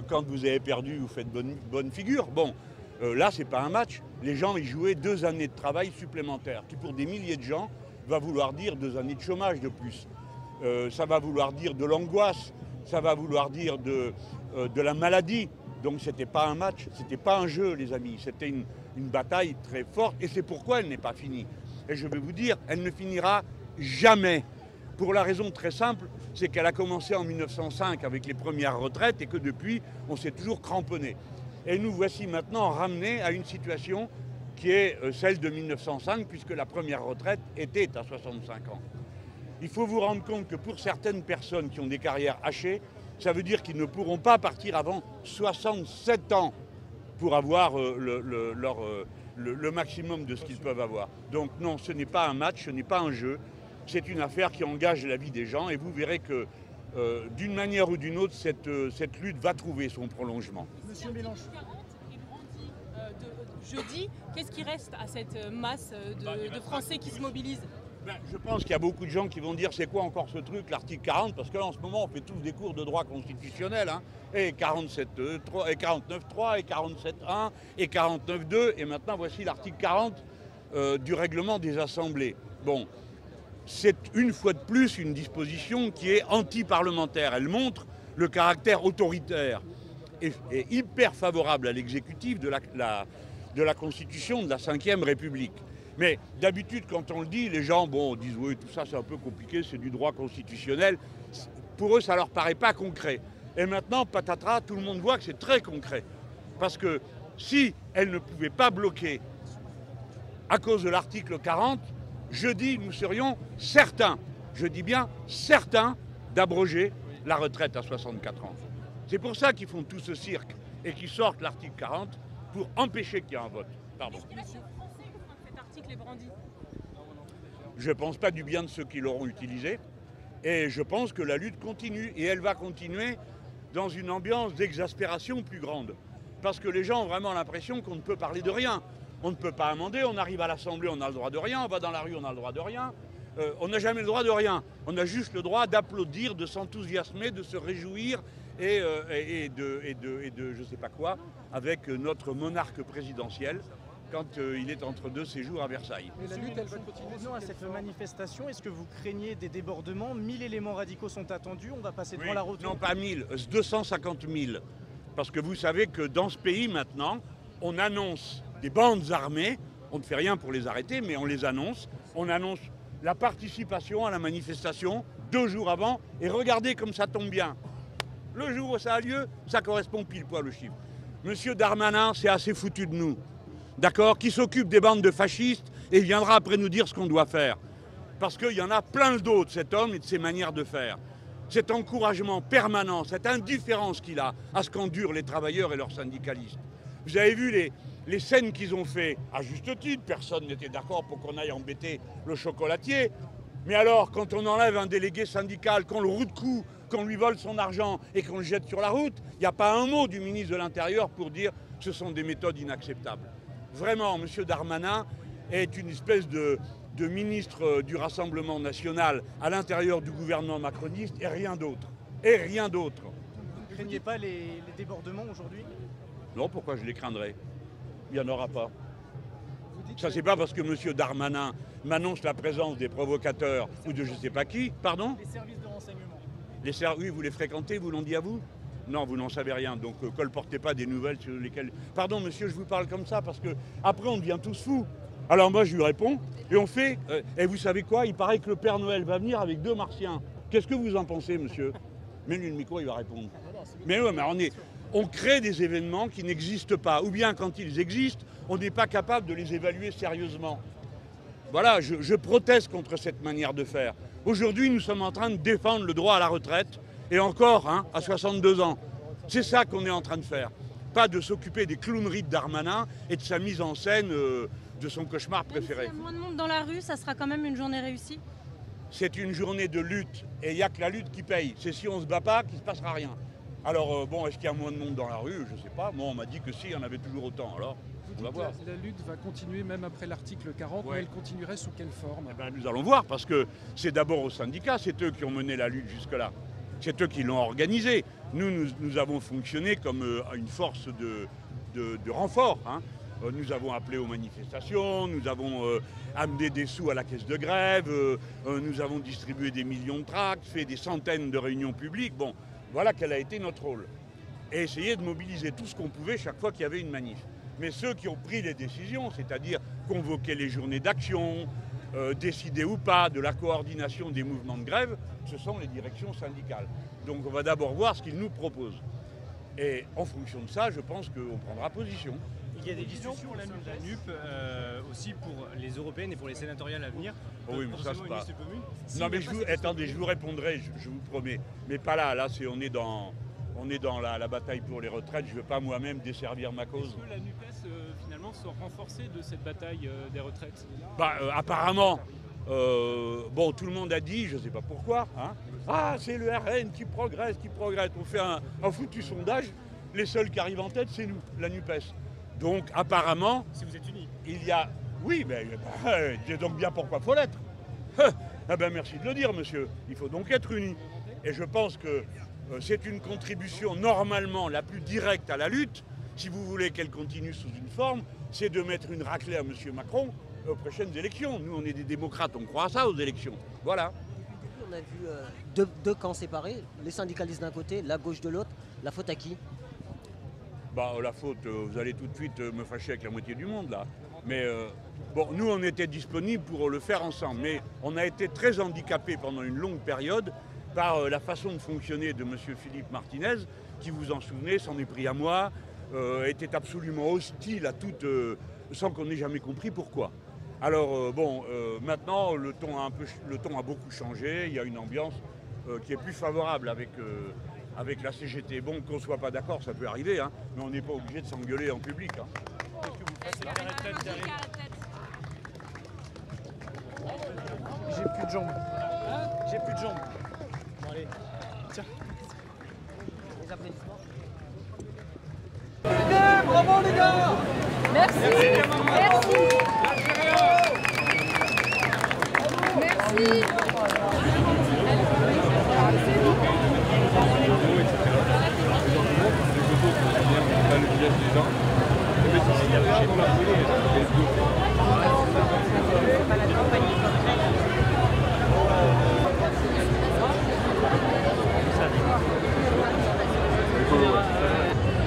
quand vous avez perdu, vous faites bonne figure. Bon, là, c'est pas un match. Les gens y jouaient 2 années de travail supplémentaires, qui pour des milliers de gens va vouloir dire 2 années de chômage de plus. Ça va vouloir dire de l'angoisse, ça va vouloir dire de la maladie. Donc c'était pas un match, c'était pas un jeu, les amis. C'était une bataille très forte et c'est pourquoi elle n'est pas finie. Et je vais vous dire, elle ne finira jamais. Pour la raison très simple, c'est qu'elle a commencé en 1905 avec les premières retraites et que depuis, on s'est toujours cramponné. Et nous voici maintenant ramenés à une situation qui est celle de 1905 puisque la première retraite était à 65 ans. Il faut vous rendre compte que pour certaines personnes qui ont des carrières hachées, ça veut dire qu'ils ne pourront pas partir avant 67 ans pour avoir le maximum de ce qu'ils peuvent avoir. Donc non, ce n'est pas un match, ce n'est pas un jeu. C'est une affaire qui engage la vie des gens et vous verrez que d'une manière ou d'une autre, cette lutte va trouver son prolongement. Monsieur Mélenchon. Jeudi, qu'est-ce qui reste à cette masse de Français qui se mobilisent? Je pense qu'il y a beaucoup de gens qui vont dire c'est quoi encore ce truc, l'article 40, parce qu'en ce moment on fait tous des cours de droit constitutionnel, hein, et 47.3, et 49.3, et 47.1, et 49.2, et maintenant voici l'article 40 du règlement des assemblées. Bon, c'est une fois de plus une disposition qui est anti-parlementaire. Elle montre le caractère autoritaire et hyper favorable à l'exécutif de la Constitution de la Ve République. Mais d'habitude, quand on le dit, les gens disent oui, tout ça c'est un peu compliqué, c'est du droit constitutionnel. Pour eux, ça leur paraît pas concret. Et maintenant, patatras, tout le monde voit que c'est très concret. Parce que si elle ne pouvait pas bloquer à cause de l'article 40, jeudi, nous serions certains, je dis bien certains, d'abroger la retraite à 64 ans. C'est pour ça qu'ils font tout ce cirque et qu'ils sortent l'article 40 pour empêcher qu'il y ait un vote. Pardon. Cet article est brandi. Je ne pense pas du bien de ceux qui l'auront utilisé et je pense que la lutte continue et elle va continuer dans une ambiance d'exaspération plus grande. Parce que les gens ont vraiment l'impression qu'on ne peut parler de rien. On ne peut pas amender, on arrive à l'Assemblée, on a le droit de rien, on va dans la rue, on a le droit de rien. On n'a jamais le droit de rien. On a juste le droit d'applaudir, de s'enthousiasmer, de se réjouir et de je ne sais pas quoi avec notre monarque présidentiel quand il est entre deux séjours à Versailles. Mais la lutte, elle va continuer. Non, à cette manifestation, est-ce que vous craignez des débordements? 1000 éléments radicaux sont attendus, on va passer devant la route. Non, pas 1000, 250 000. Parce que vous savez que dans ce pays maintenant, on annonce des bandes armées, on ne fait rien pour les arrêter, mais on les annonce. On annonce la participation à la manifestation 2 jours avant, et regardez comme ça tombe bien. Le jour où ça a lieu, ça correspond pile poil au chiffre. Monsieur Darmanin, c'est assez foutu de nous, d'accord, qui s'occupe des bandes de fascistes et viendra après nous dire ce qu'on doit faire. Parce qu'il y en a plein le dos de cet homme et de ses manières de faire. Cet encouragement permanent, cette indifférence qu'il a à ce qu'endurent les travailleurs et leurs syndicalistes. Vous avez vu les scènes qu'ils ont fait, à juste titre, personne n'était d'accord pour qu'on aille embêter le chocolatier. Mais alors, quand on enlève un délégué syndical, qu'on le roue de coups, qu'on lui vole son argent et qu'on le jette sur la route, il n'y a pas un mot du ministre de l'Intérieur pour dire que ce sont des méthodes inacceptables. Vraiment, M. Darmanin est une espèce de ministre du Rassemblement national à l'intérieur du gouvernement macroniste et rien d'autre. Et rien d'autre. Vous ne craignez pas les débordements aujourd'hui? Non, pourquoi je les craindrais? Il n'y en aura pas. Ça, c'est pas parce que M. Darmanin m'annonce la présence des provocateurs ou de je ne sais pas qui. Pardon? Les services de renseignement. Oui, vous les fréquentez, vous l'ont dit à vous? Non, vous n'en savez rien, donc colportez pas des nouvelles sur lesquelles... Pardon, monsieur, je vous parle comme ça parce que après on devient tous fous. Alors moi, je lui réponds et on fait... et vous savez quoi? Il paraît que le Père Noël va venir avec 2 martiens. Qu'est-ce que vous en pensez, monsieur? Mets-lui le micro, il va répondre. Mais oui, mais on crée des événements qui n'existent pas. Ou bien, quand ils existent, on n'est pas capable de les évaluer sérieusement. Voilà, je proteste contre cette manière de faire. Aujourd'hui, nous sommes en train de défendre le droit à la retraite, et encore, hein, à 62 ans. C'est ça qu'on est en train de faire. Pas de s'occuper des clowneries de Darmanin et de sa mise en scène de son cauchemar préféré. S'il y a moins de monde dans la rue, ça sera quand même une journée réussie? C'est une journée de lutte, et il n'y a que la lutte qui paye. C'est si on ne se bat pas qu'il ne se passera rien. Alors, bon, est-ce qu'il y a moins de monde dans la rue? Je ne sais pas. Moi, on m'a dit que si, il y en avait toujours autant. Alors, on va voir. La lutte va continuer même après l'article 40, mais elle continuerait sous quelle forme? Eh ben, nous allons voir, parce que c'est d'abord aux syndicats, c'est eux qui ont mené la lutte jusque-là. C'est eux qui l'ont organisée. Nous avons fonctionné comme une force de renfort. Hein. Nous avons appelé aux manifestations, nous avons amené des sous à la caisse de grève, nous avons distribué des millions de tracts, fait des centaines de réunions publiques. Bon, voilà quel a été notre rôle. Et essayer de mobiliser tout ce qu'on pouvait chaque fois qu'il y avait une manif. Mais ceux qui ont pris les décisions, c'est-à-dire convoquer les journées d'action, décider ou pas de la coordination des mouvements de grève, ce sont les directions syndicales. Donc on va d'abord voir ce qu'ils nous proposent. Et en fonction de ça, je pense qu'on prendra position. Il y a des discussions là, de la NUP aussi pour les européennes et pour les sénatoriales à venir. Oh oui, mais ça c'est pas... Non mais attendez, je vous répondrai, je vous promets. Mais pas là, on est dans la bataille pour les retraites, je ne veux pas moi-même desservir ma cause. Est-ce que la NUPES finalement sort renforcée de cette bataille des retraites? Apparemment, bon, tout le monde a dit, je ne sais pas pourquoi, hein, ah c'est le RN qui progresse, On fait un foutu sondage, les seuls qui arrivent en tête, c'est nous, la NUPES. Donc apparemment, si vous êtes unis, il y a... Oui, mais c'est donc bien pourquoi il faut l'être. Ah ben merci de le dire, monsieur. Il faut donc être unis. Et je pense que c'est une contribution normalement la plus directe à la lutte, si vous voulez qu'elle continue sous une forme, c'est de mettre une raclée à M. Macron aux prochaines élections. Nous, on est des démocrates, on croit à ça aux élections. Voilà. On a vu deux camps séparés, les syndicalistes d'un côté, la gauche de l'autre. La faute à qui? La faute, vous allez tout de suite me fâcher avec la moitié du monde, là. Mais bon, nous, on était disponibles pour le faire ensemble. Mais on a été très handicapés pendant une longue période par la façon de fonctionner de M. Philippe Martinez, qui, vous en souvenez, s'en est pris à moi, était absolument hostile à toute, sans qu'on ait jamais compris pourquoi. Alors maintenant le ton a beaucoup changé, il y a une ambiance qui est plus favorable avec la CGT. Bon, qu'on ne soit pas d'accord, ça peut arriver, hein, mais on n'est pas obligé de s'engueuler en public. Hein. J'ai plus de jambes. J'ai plus de jambes. Bon allez, tiens. Les applaudissements. Bravo les gars. Merci. Merci. Merci.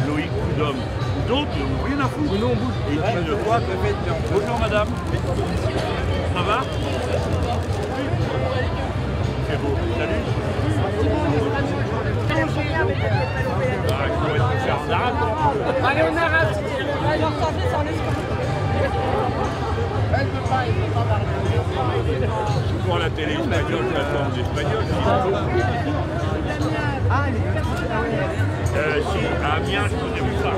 Loïc Coudhomme, d'autres, ils n'ont rien à foutre. Nous, on bouge. Et ils disent de quoi? Bonjour madame. Ça va? C'est beau. Salut. Il faut être faire en arabe. Allez, on arabe. Souvent à la télé espagnole, je l'attends en espagnol. Si, à Amiens, je ne connais pas.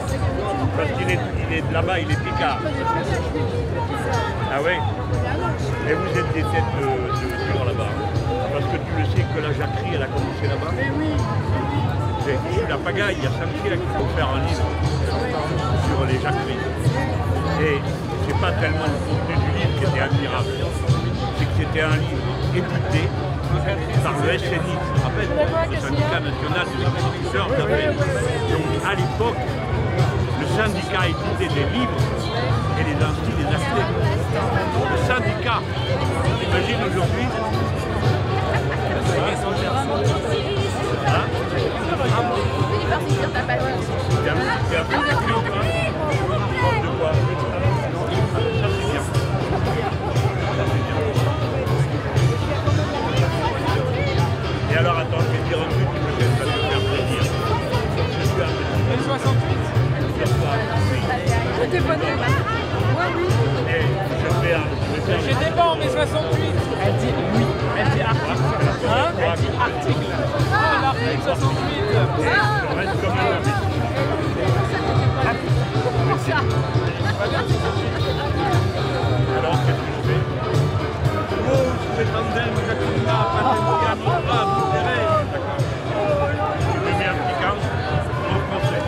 Parce qu'il est de là-bas, il est picard. Ah oui? Et vous êtes des têtes de durs là-bas. Parce que tu le sais que la jacquerie, elle a commencé là-bas. Mais oui. C'est la pagaille, il y a 5 siècles qu'il faut faire un livre sur les jacqueries. Et c'est pas tellement le contenu du livre qui était admirable. C'est que c'était un livre édité par le SNI, je me rappelle, le syndicat national des instituteurs. Donc à l'époque, le syndicat éditait des livres et les instituts les achetaient. Le syndicat, imagine aujourd'hui. Et alors attends, je vais dire un truc qui peut-être va te faire plaisir. Les 68. J'étais pas né. Moi oui. Et je vais faire. J'étais pas en mai 68. Elle dit oui. Elle dit article. Hein? Elle dit article. Ah, l'article 68. Je reste comme un alors qu'est-ce que je fais? Oh, c'est tandem, je me mets un petit camp en français.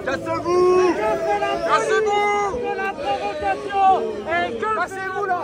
Cassez-vous! Cassez-vous! De la provocation! Et que passez-vous là?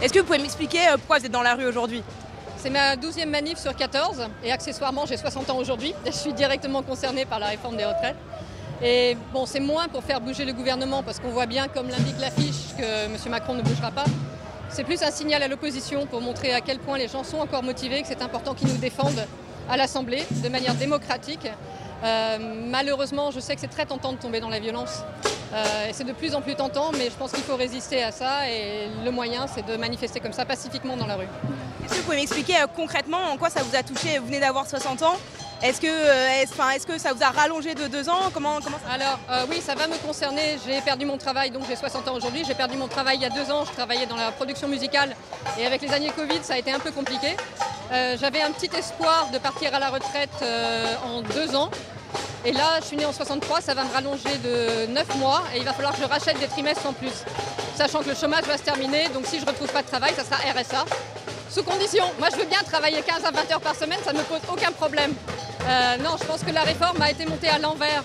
Est-ce que vous pouvez m'expliquer pourquoi vous êtes dans la rue aujourd'hui? C'est ma 12e manif sur 14 et accessoirement j'ai 60 ans aujourd'hui. Je suis directement concernée par la réforme des retraites. Et bon, c'est moins pour faire bouger le gouvernement parce qu'on voit bien, comme l'indique l'affiche, que M. Macron ne bougera pas. C'est plus un signal à l'opposition pour montrer à quel point les gens sont encore motivés, que c'est important qu'ils nous défendent à l'Assemblée de manière démocratique. Malheureusement, je sais que c'est très tentant de tomber dans la violence. Et c'est de plus en plus tentant, mais je pense qu'il faut résister à ça et le moyen, c'est de manifester comme ça pacifiquement dans la rue. Est-ce que vous pouvez m'expliquer concrètement en quoi ça vous a touché? Vous venez d'avoir 60 ans. Est-ce que ça vous a rallongé de 2 ans? Comment ça... Alors oui, ça va me concerner. J'ai perdu mon travail, donc j'ai 60 ans aujourd'hui. J'ai perdu mon travail il y a 2 ans. Je travaillais dans la production musicale et avec les années Covid, ça a été un peu compliqué. J'avais un petit espoir de partir à la retraite en 2 ans. Et là, je suis née en 63, ça va me rallonger de 9 mois et il va falloir que je rachète des trimestres en plus. Sachant que le chômage va se terminer, donc si je ne retrouve pas de travail, ça sera RSA. Sous condition. Moi, je veux bien travailler 15 à 20 heures par semaine, ça ne me pose aucun problème. Non, je pense que la réforme a été montée à l'envers.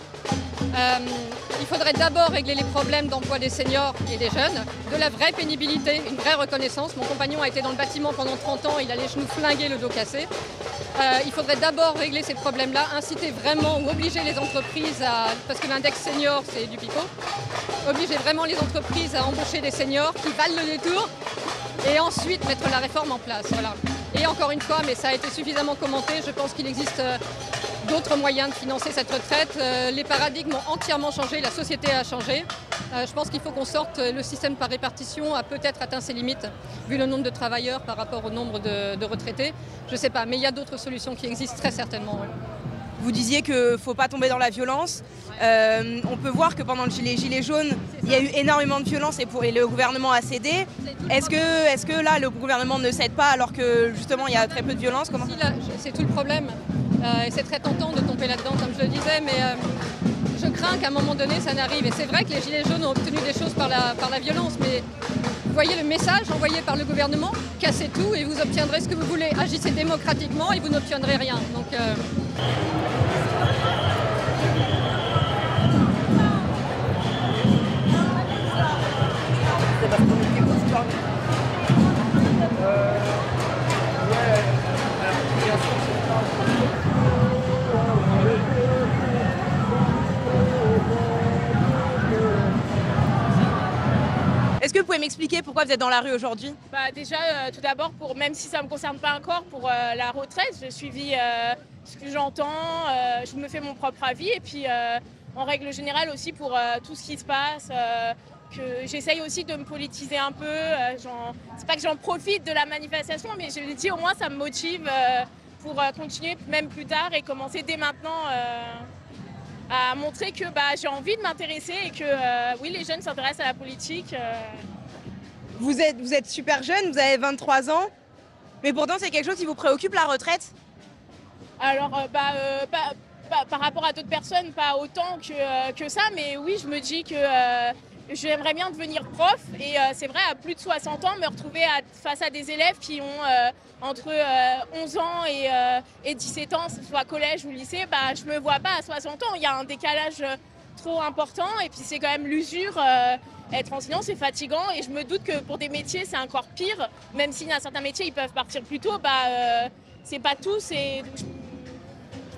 Il faudrait d'abord régler les problèmes d'emploi des seniors et des jeunes, de la vraie pénibilité, une vraie reconnaissance. Mon compagnon a été dans le bâtiment pendant 30 ans, il a les genoux flingués, le dos cassé. Il faudrait d'abord régler ces problèmes-là, inciter vraiment ou obliger les entreprises à... Parce que l'index senior, c'est du pipeau. Obliger vraiment les entreprises à embaucher des seniors qui valent le détour et ensuite mettre la réforme en place. Voilà. Et encore une fois, mais ça a été suffisamment commenté, je pense qu'il existe d'autres moyens de financer cette retraite. Les paradigmes ont entièrement changé, la société a changé. Je pense qu'il faut qu'on sorte, le système par répartition a peut-être atteint ses limites, vu le nombre de travailleurs par rapport au nombre de retraités. Je ne sais pas, mais il y a d'autres solutions qui existent très certainement. Ouais. Vous disiez qu'il ne faut pas tomber dans la violence. On peut voir que pendant les Gilets jaunes, il y a eu énormément de violence et le gouvernement a cédé. Est-ce que là, le gouvernement ne cède pas alors que justement il y a très peu de violence? C'est tout le problème. Et c'est très tentant de tomber là-dedans, comme je le disais, mais je crains qu'à un moment donné, ça n'arrive. Et c'est vrai que les Gilets jaunes ont obtenu des choses par la violence, mais vous voyez le message envoyé par le gouvernement, cassez tout et vous obtiendrez ce que vous voulez. Agissez démocratiquement et vous n'obtiendrez rien. Donc, Est-ce que vous pouvez m'expliquer pourquoi vous êtes dans la rue aujourd'hui? Déjà, tout d'abord, même si ça ne me concerne pas encore, pour la retraite, j'ai suivi ce que j'entends, je me fais mon propre avis et puis en règle générale aussi pour tout ce qui se passe, que j'essaye aussi de me politiser un peu. C'est pas que j'en profite de la manifestation, mais je le dis, au moins ça me motive pour continuer même plus tard et commencer dès maintenant à montrer que j'ai envie de m'intéresser et que oui, les jeunes s'intéressent à la politique. Vous êtes super jeune, vous avez 23 ans, mais pourtant c'est quelque chose qui vous préoccupe, la retraite? Alors, par rapport à d'autres personnes, pas autant que ça, mais oui, je me dis que j'aimerais bien devenir prof et c'est vrai, à plus de 60 ans, me retrouver face à des élèves qui ont entre 11 ans et 17 ans, soit collège ou lycée, je me vois pas à 60 ans. Il y a un décalage trop important et puis c'est quand même l'usure. Être enseignant, c'est fatigant et je me doute que pour des métiers, c'est encore pire. Même s'il y a certains métiers, ils peuvent partir plus tôt, c'est pas tout. Je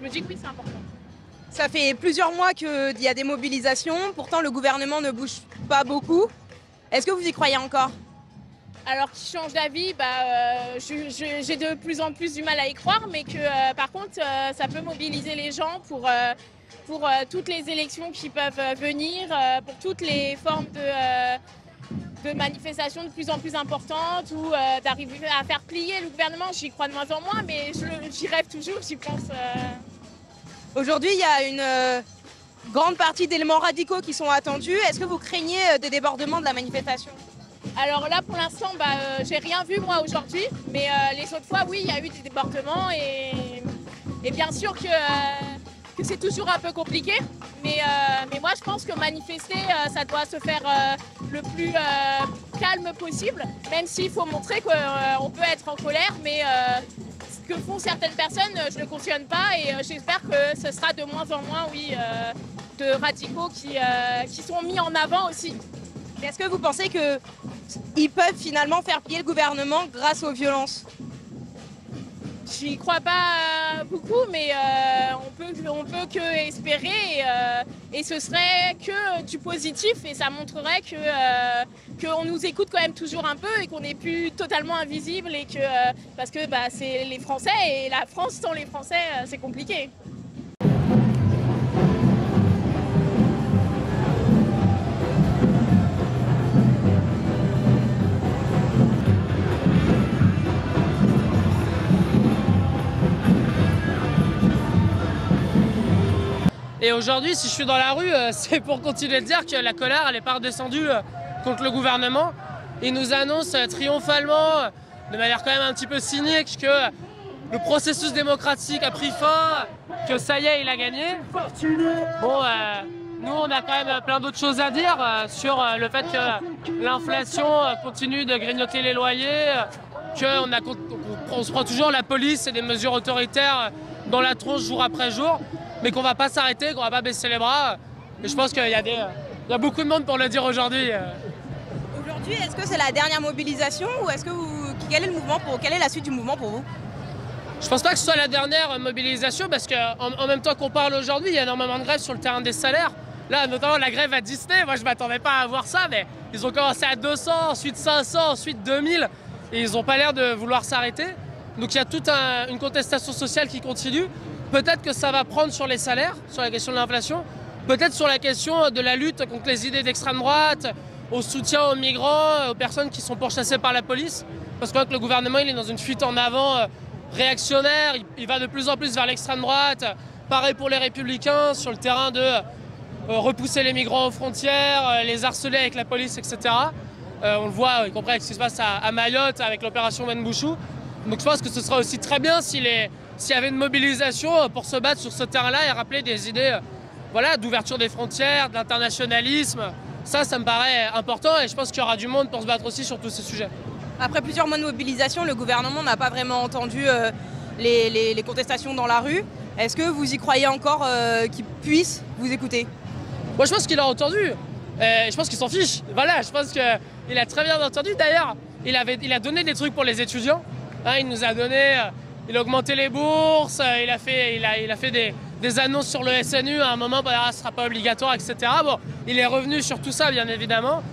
me dis que oui, c'est important. Ça fait plusieurs mois qu'il y a des mobilisations, pourtant le gouvernement ne bouge pas beaucoup. Est-ce que vous y croyez encore? Alors qu'il change d'avis, j'ai de plus en plus du mal à y croire, mais que par contre ça peut mobiliser les gens pour toutes les élections qui peuvent venir, pour toutes les formes de manifestations de plus en plus importantes ou d'arriver à faire plier le gouvernement. J'y crois de moins en moins, mais j'y rêve toujours, j'y pense. Aujourd'hui, il y a une grande partie d'éléments radicaux qui sont attendus. Est-ce que vous craignez des débordements de la manifestation? Alors là, pour l'instant, j'ai rien vu moi aujourd'hui, mais les autres fois, oui, il y a eu des débordements et bien sûr que c'est toujours un peu compliqué, mais moi je pense que manifester, ça doit se faire le plus calme possible, même s'il faut montrer qu'on peut être en colère, mais ce que font certaines personnes, je ne cautionne pas et j'espère que ce sera de moins en moins, oui, de radicaux qui sont mis en avant aussi. Est-ce que vous pensez qu'ils peuvent finalement faire plier le gouvernement grâce aux violences? J'y crois pas beaucoup, mais on peut que espérer et ce serait que du positif et ça montrerait qu'on nous écoute quand même toujours un peu et qu'on n'est plus totalement invisible et que parce que c'est les Français et la France sans les Français c'est compliqué. Et aujourd'hui, si je suis dans la rue, c'est pour continuer de dire que la colère, elle n'est pas redescendue contre le gouvernement. Il nous annonce triomphalement, de manière quand même un petit peu cynique, que le processus démocratique a pris fin, que ça y est, il a gagné. Bon, nous, on a quand même plein d'autres choses à dire sur le fait que l'inflation continue de grignoter les loyers, qu'on se prend toujours la police et des mesures autoritaires dans la tronche jour après jour, mais qu'on va pas s'arrêter, qu'on va pas baisser les bras. Et je pense qu'il y a beaucoup de monde pour le dire aujourd'hui. Aujourd'hui, est-ce que c'est la dernière mobilisation ou est-ce que quel est la suite du mouvement pour vous? Je pense pas que ce soit la dernière mobilisation parce qu'en même temps qu'on parle aujourd'hui, il y a énormément de grèves sur le terrain des salaires. Là, notamment la grève à Disney, moi je m'attendais pas à voir ça, mais ils ont commencé à 200, ensuite 500, ensuite 2000, et ils n'ont pas l'air de vouloir s'arrêter. Donc il y a toute une contestation sociale qui continue. Peut-être que ça va prendre sur les salaires, sur la question de l'inflation, peut-être sur la question de la lutte contre les idées d'extrême droite, au soutien aux migrants, aux personnes qui sont pourchassées par la police. Parce que le gouvernement il est dans une fuite en avant réactionnaire, il va de plus en plus vers l'extrême droite. Pareil pour les Républicains, sur le terrain de repousser les migrants aux frontières, les harceler avec la police, etc. On le voit, y compris avec ce qui se passe à Mayotte, avec l'opération Wenbouchou. Donc je pense que ce serait aussi très bien s'il y avait une mobilisation pour se battre sur ce terrain-là et rappeler des idées d'ouverture des frontières, de l'internationalisme. Ça me paraît important et je pense qu'il y aura du monde pour se battre aussi sur tous ces sujets. Après plusieurs mois de mobilisation, le gouvernement n'a pas vraiment entendu les contestations dans la rue. Est-ce que vous y croyez encore qu'il puisse vous écouter? Moi je pense qu'il a entendu. Je pense qu'il s'en fiche. Voilà, je pense qu'il a très bien entendu. D'ailleurs, il a donné des trucs pour les étudiants. Il nous a donné, il a augmenté les bourses, il a fait des annonces sur le SNU à un moment, ça ne sera pas obligatoire, etc. Bon, il est revenu sur tout ça, bien évidemment,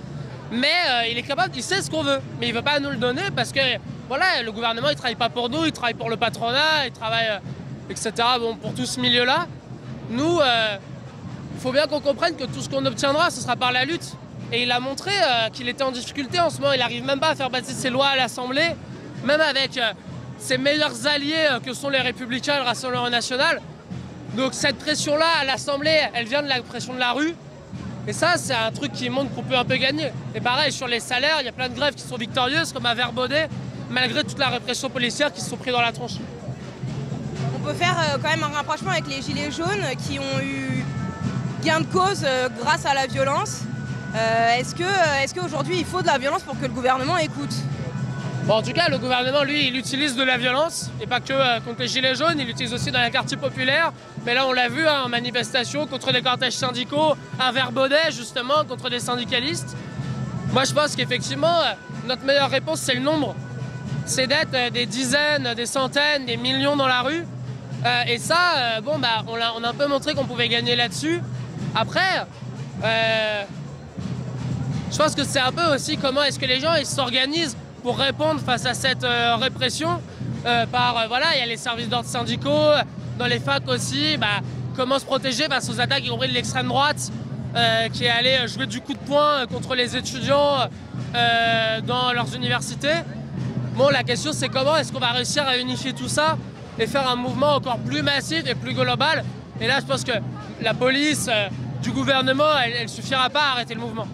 mais il est capable, il sait ce qu'on veut, mais il ne veut pas nous le donner parce que voilà, le gouvernement, il ne travaille pas pour nous, il travaille pour le patronat, il travaille, etc. Bon, pour tout ce milieu-là. Nous, il faut bien qu'on comprenne que tout ce qu'on obtiendra, ce sera par la lutte. Et il a montré qu'il était en difficulté en ce moment, il n'arrive même pas à faire passer ses lois à l'Assemblée, même avec ses meilleurs alliés que sont les Républicains et le Rassemblement national. Donc cette pression-là à l'Assemblée, elle vient de la pression de la rue. Et ça, c'est un truc qui montre qu'on peut un peu gagner. Et pareil, sur les salaires, il y a plein de grèves qui sont victorieuses, comme à Verbaudet, malgré toute la répression policière qui se sont pris dans la tronche. On peut faire quand même un rapprochement avec les Gilets jaunes qui ont eu gain de cause grâce à la violence. Est-ce qu'aujourd'hui, il faut de la violence pour que le gouvernement écoute? Bon, en tout cas, le gouvernement, lui, il utilise de la violence, et pas que contre les Gilets jaunes, il l'utilise aussi dans les quartiers populaires. Mais là, on l'a vu en manifestation contre des cortèges syndicaux, à Verbaudet, justement, contre des syndicalistes. Moi, je pense qu'effectivement, notre meilleure réponse, c'est le nombre. C'est d'être des dizaines, des centaines, des millions dans la rue. Et ça, on a un peu montré qu'on pouvait gagner là-dessus. Après, je pense que c'est un peu aussi comment est-ce que les gens ils s'organisent pour répondre face à cette répression. Il y a les services d'ordre syndicaux, dans les facs aussi, comment se protéger face aux attaques, y compris de l'extrême droite, qui est allée jouer du coup de poing contre les étudiants dans leurs universités. Bon, la question c'est comment est-ce qu'on va réussir à unifier tout ça et faire un mouvement encore plus massif et plus global. Et là, je pense que la police du gouvernement, elle suffira pas à arrêter le mouvement.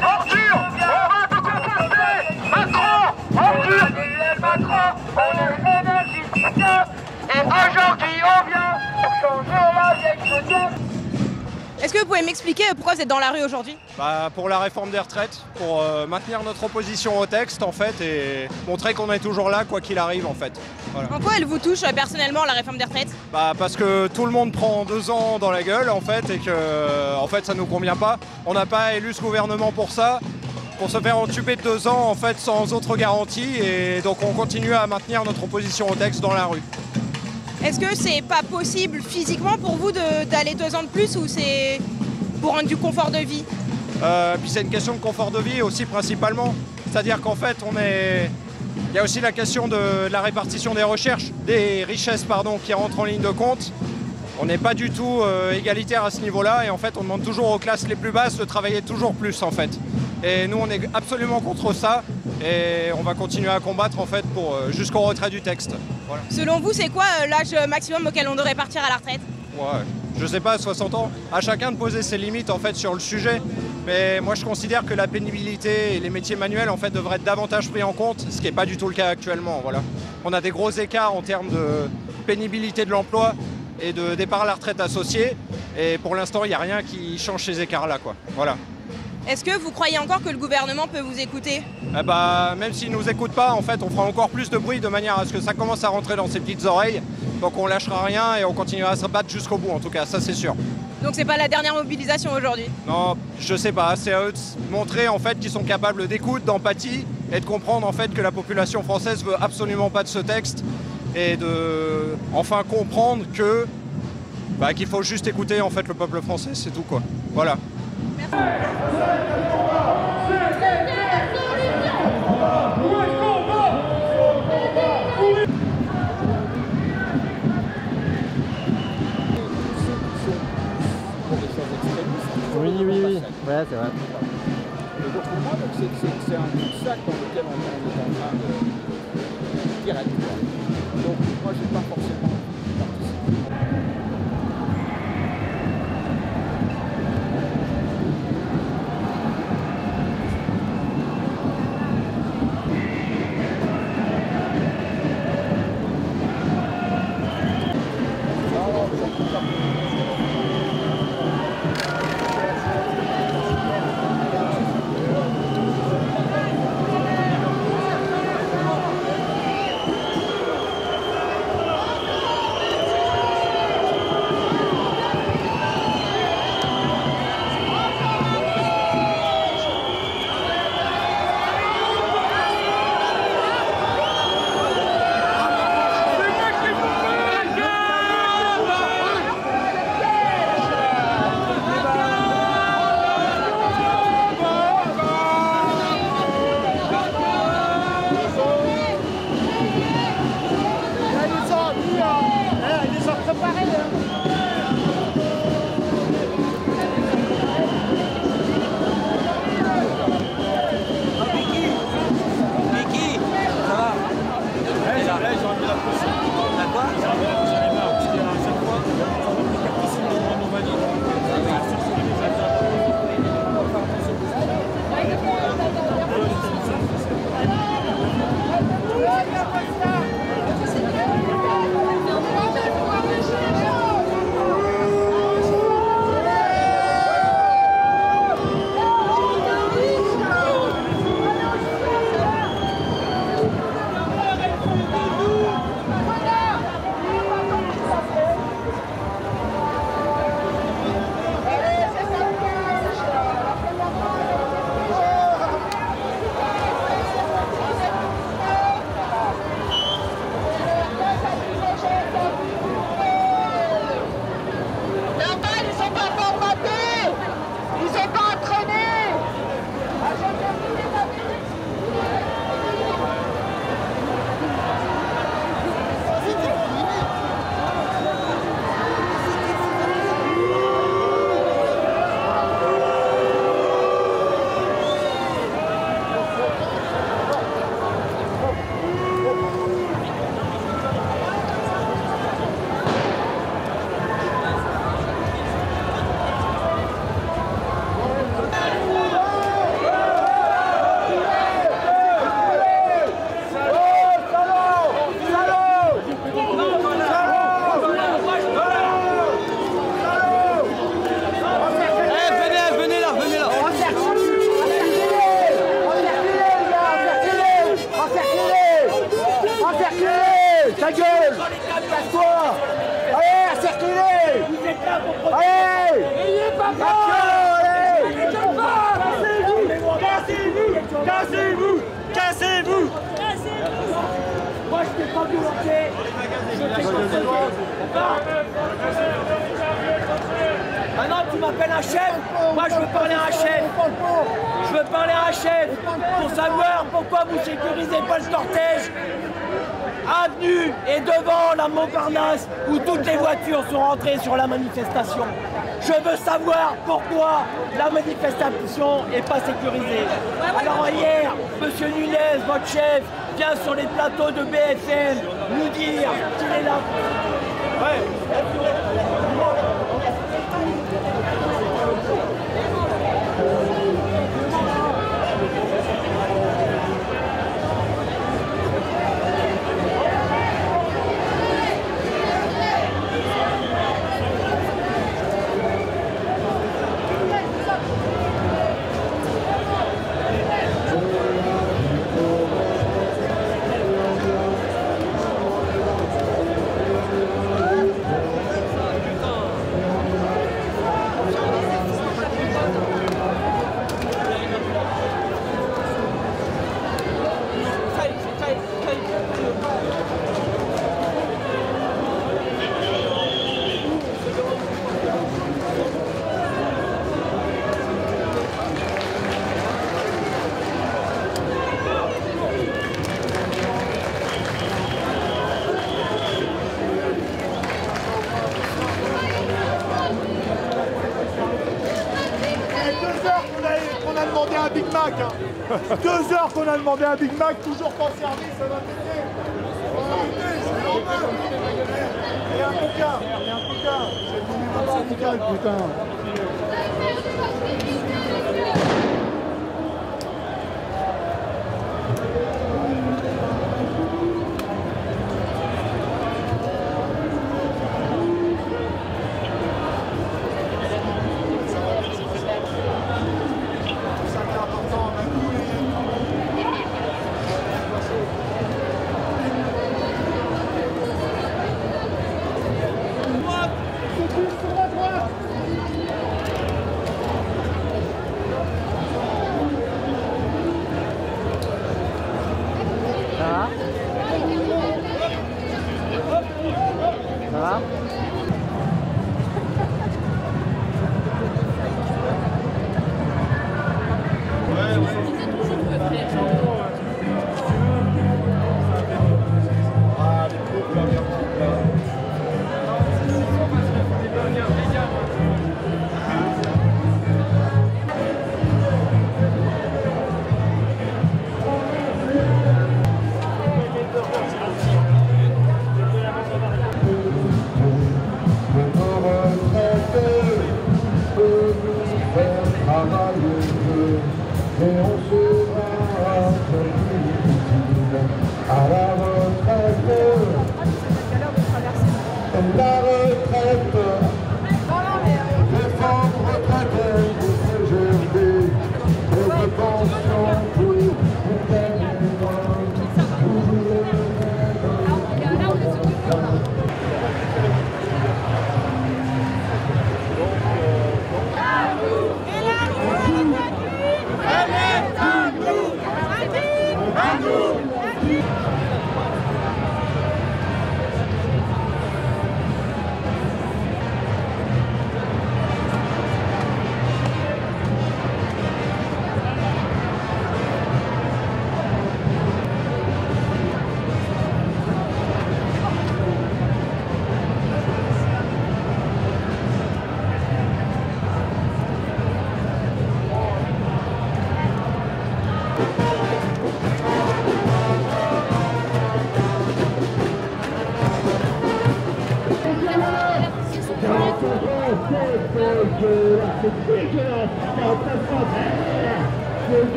Arthur, on va te comprendre. que vous pouvez m'expliquer pourquoi vous êtes dans la rue aujourd'hui? Pour la réforme des retraites, pour maintenir notre opposition au texte en fait et montrer qu'on est toujours là quoi qu'il arrive en fait. Voilà. En quoi elle vous touche personnellement la réforme des retraites? Parce que tout le monde prend 2 ans dans la gueule en fait et que en fait ça nous convient pas. On n'a pas élu ce gouvernement pour ça, pour se faire entuber de 2 ans en fait sans autre garantie et donc on continue à maintenir notre opposition au texte dans la rue. Est-ce que c'est pas possible physiquement pour vous d'aller 2 ans de plus ou c'est pour rendre du confort de vie? Puis c'est une question de confort de vie aussi principalement. C'est-à-dire qu'en fait il y a aussi la question de la répartition des richesses qui rentrent en ligne de compte. On n'est pas du tout égalitaire à ce niveau-là et en fait on demande toujours aux classes les plus basses de travailler toujours plus en fait. Et nous on est absolument contre ça et on va continuer à combattre en fait jusqu'au retrait du texte. Voilà. Selon vous, c'est quoi l'âge maximum auquel on devrait partir à la retraite? Ouais, je sais pas, 60 ans. À chacun de poser ses limites en fait sur le sujet. Mais moi je considère que la pénibilité et les métiers manuels en fait devraient être davantage pris en compte, ce qui n'est pas du tout le cas actuellement. Voilà. On a des gros écarts en termes de pénibilité de l'emploi et de départ à la retraite associé. Et pour l'instant, il n'y a rien qui change ces écarts-là, quoi. Voilà. Est-ce que vous croyez encore que le gouvernement peut vous écouter? Même s'il ne nous écoute pas, en fait, on fera encore plus de bruit de manière à ce que ça commence à rentrer dans ses petites oreilles. Donc on lâchera rien et on continuera à se battre jusqu'au bout, en tout cas, ça c'est sûr. Donc c'est pas la dernière mobilisation aujourd'hui? Non, je sais pas. C'est à eux de montrer en fait qu'ils sont capables d'écoute, d'empathie et de comprendre en fait que la population française veut absolument pas de ce texte et de enfin comprendre que qu'il faut juste écouter en fait le peuple français, c'est tout quoi. Voilà. Oui, ouais, c'est vrai. Et donc pour moi, c'est un cul-de-sac dans lequel on est en train de direct. Donc moi, je n'ai pas forcément participé. pas violenter. Maintenant, tu m'appelles un chef. Moi, je veux parler à un chef. Je veux parler à un chef pour savoir pourquoi vous sécurisez pas le cortège. Avenue et devant la Montparnasse où toutes les voitures sont rentrées sur la manifestation. Je veux savoir pourquoi la manifestation n'est pas sécurisée. Alors hier, M. Nunez, votre chef, vient sur les plateaux de BFM nous dire qu'il est là. Big Mac. 2 heures qu'on a demandé un Big Mac, toujours pas servi, ça va péter. C'est normal. Et un coca, c'est le minimum syndical, putain.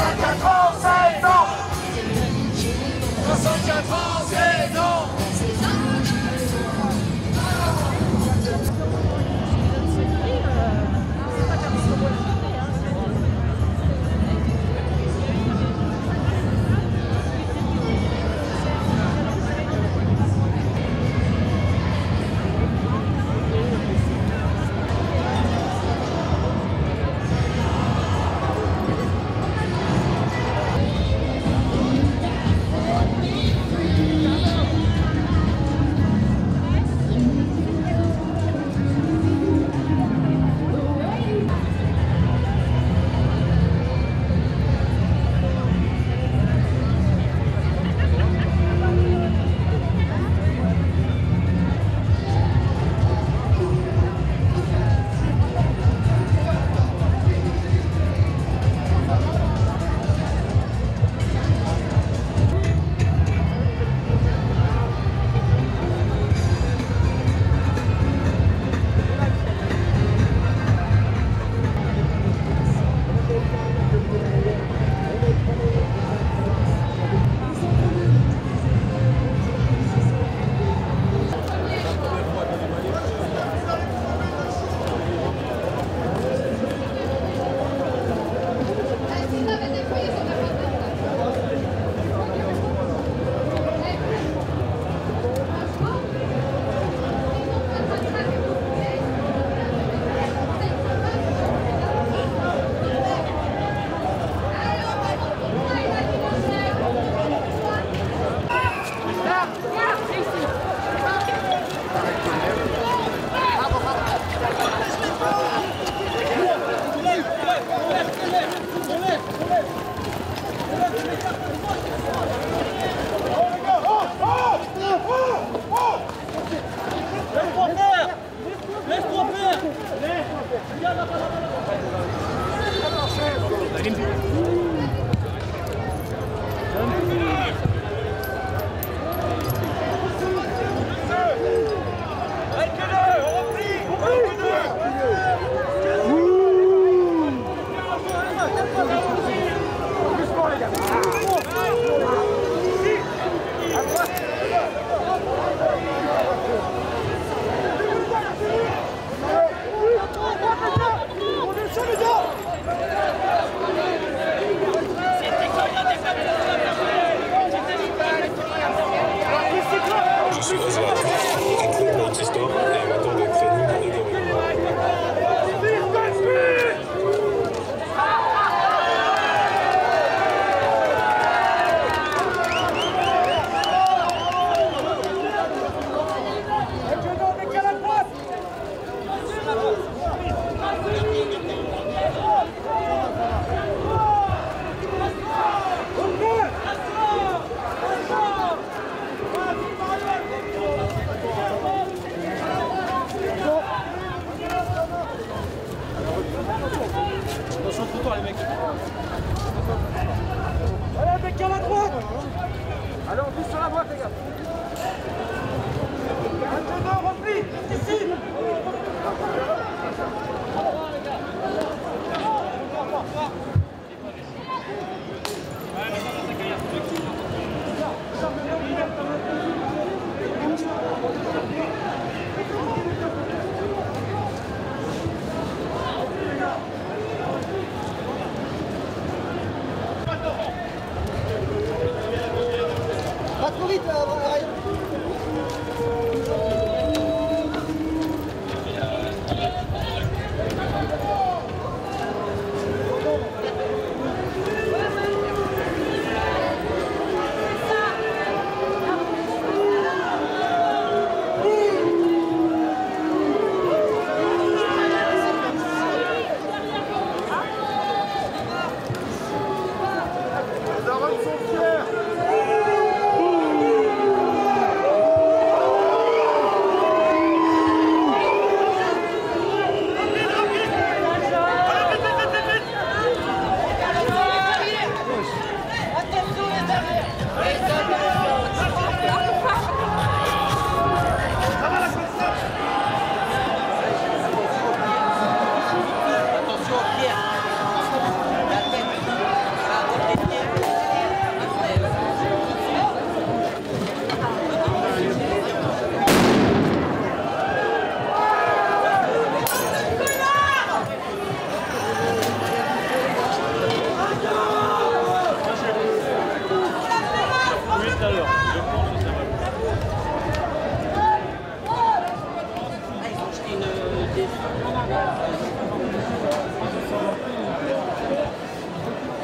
64 ans, 7 ans. 64 ans, 7 ans.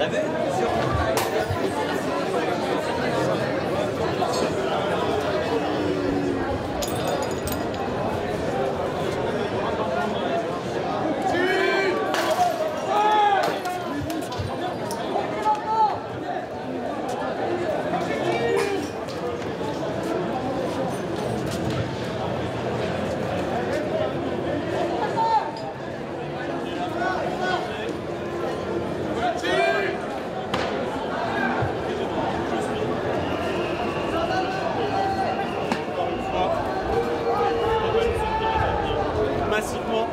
vu. Massivement.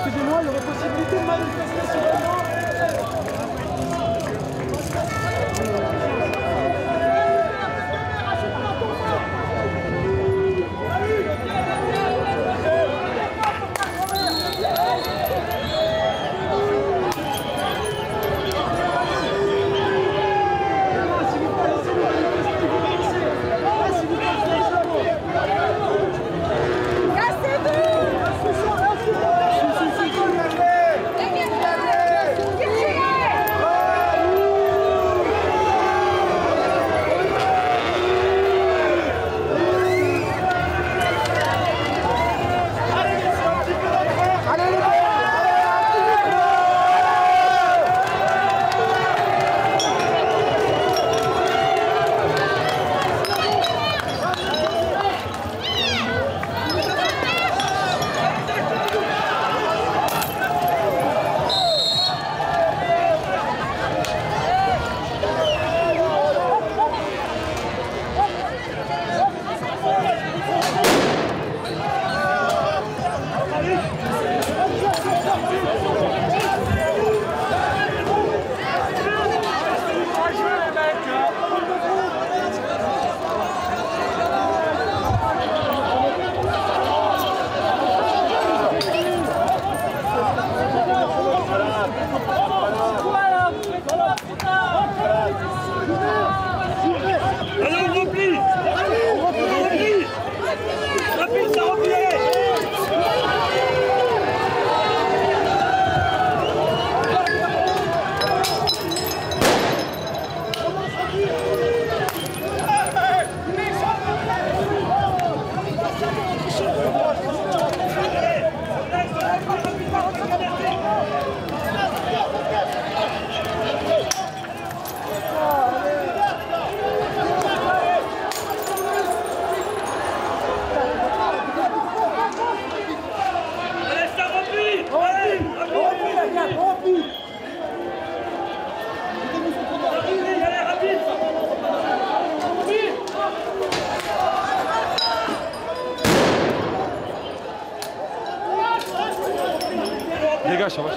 Excusez-moi, il y aurait possibilité de manifester sur le banc. Dégage, ça va.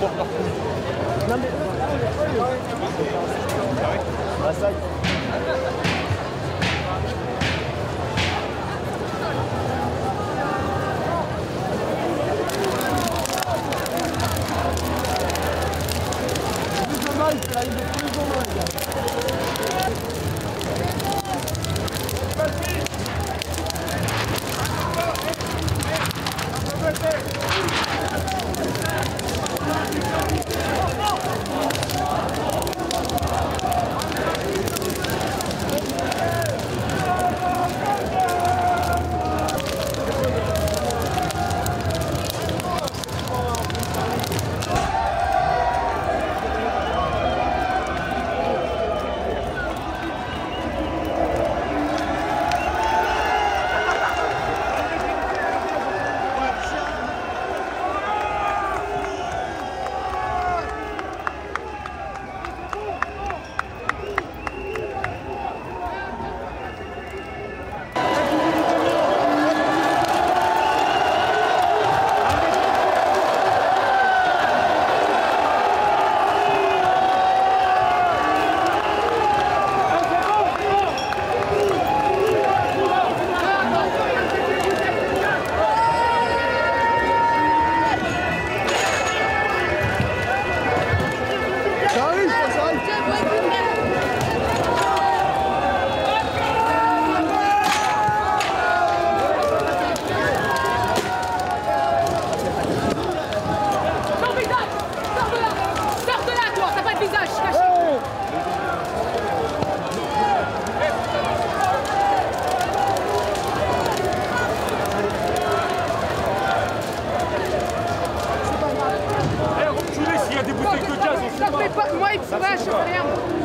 Non mais ça y est.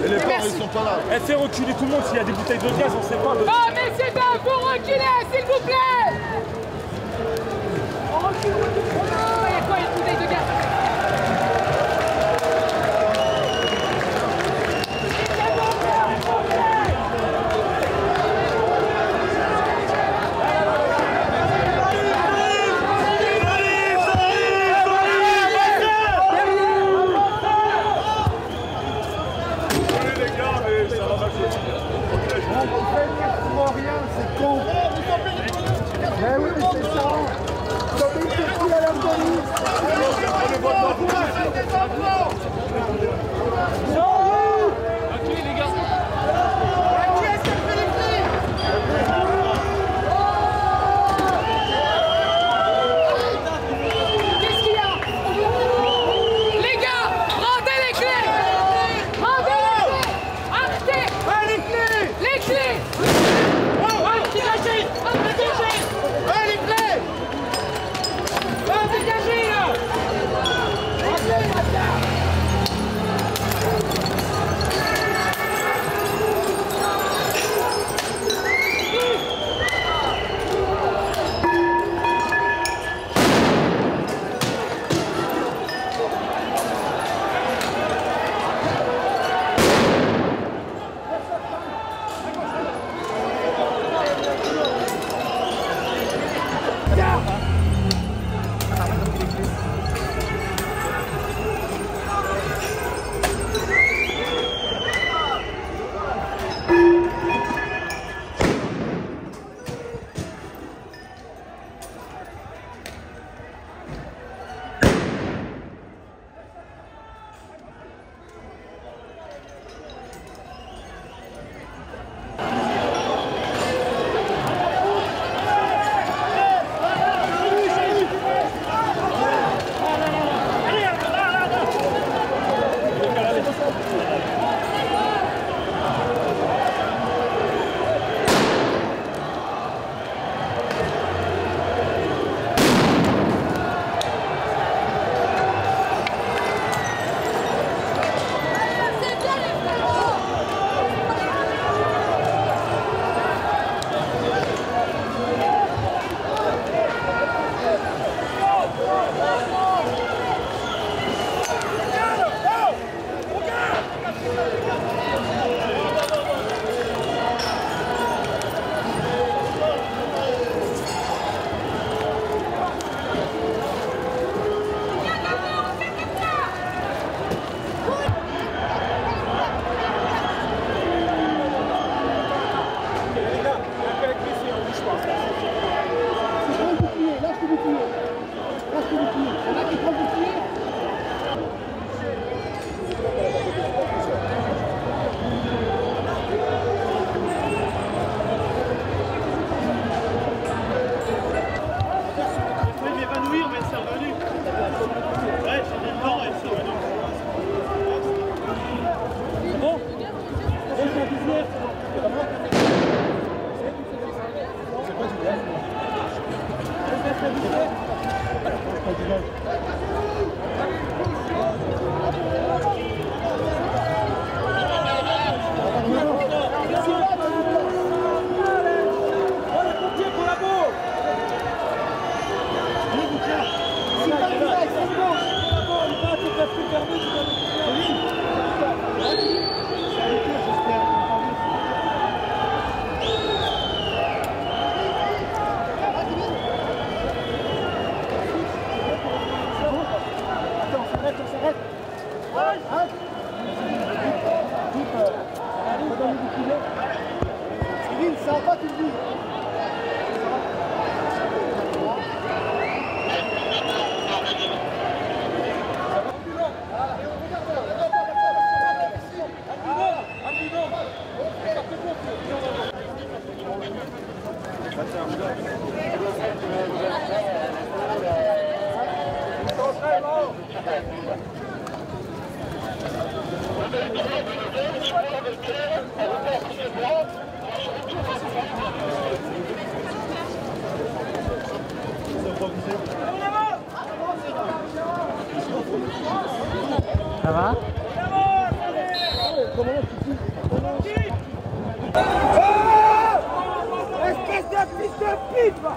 Et les porcs, ils sont pas là. Elle fait reculer tout le monde s'il y a des bouteilles de gaz, on sait pas. Oh, messieurs, dames, vous reculez, s'il vous plaît. On recule. Oh, il y a quoi, une bouteille de gaz? Rien, c'est con. Cyril, ça va pas, tu le dis. Ça va? Espèce de fils de pipe!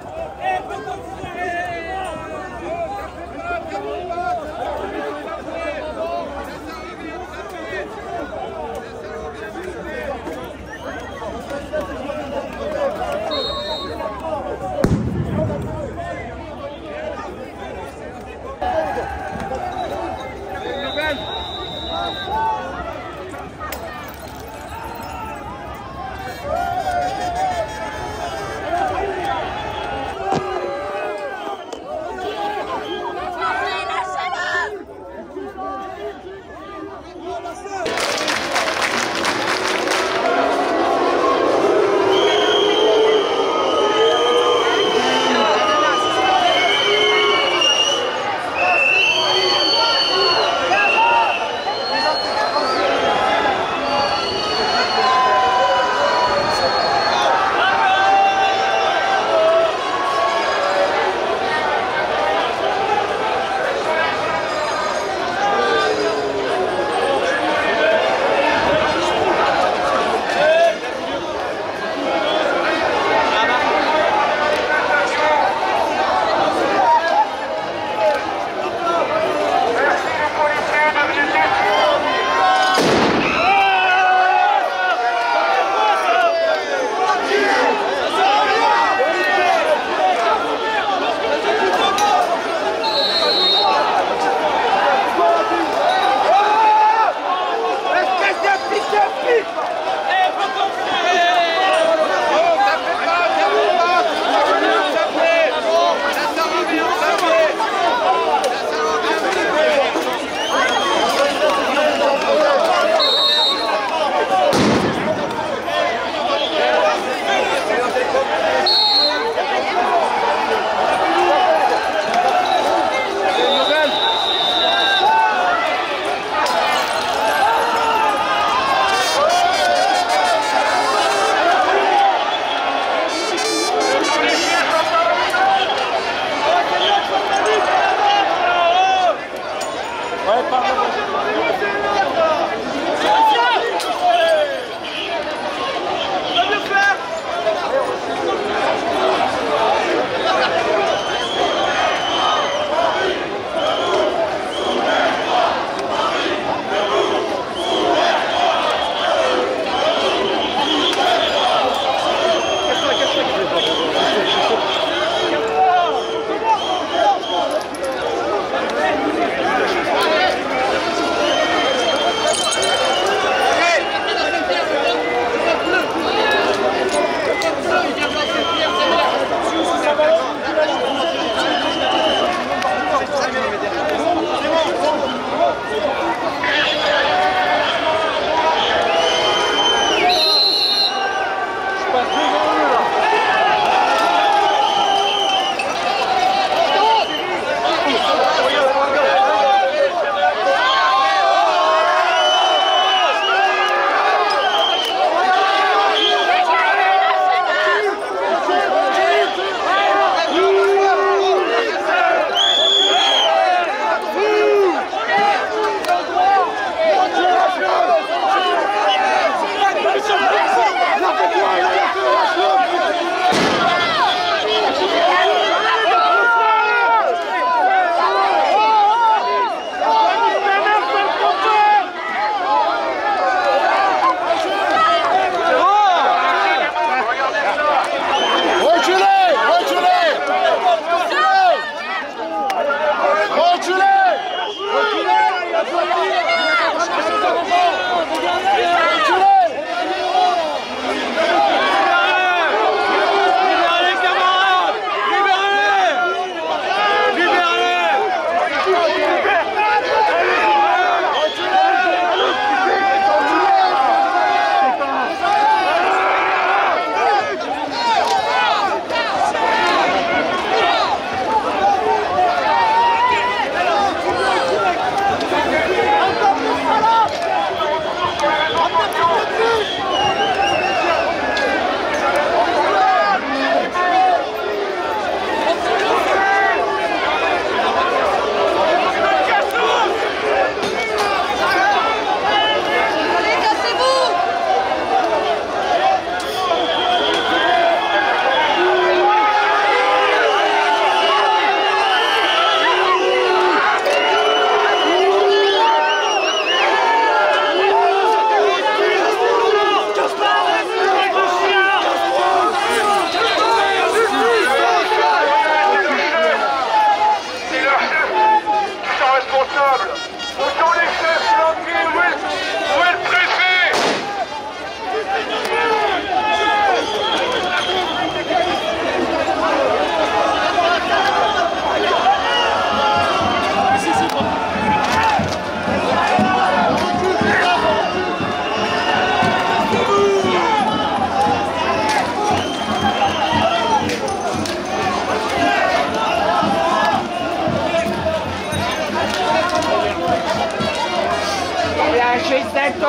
Cette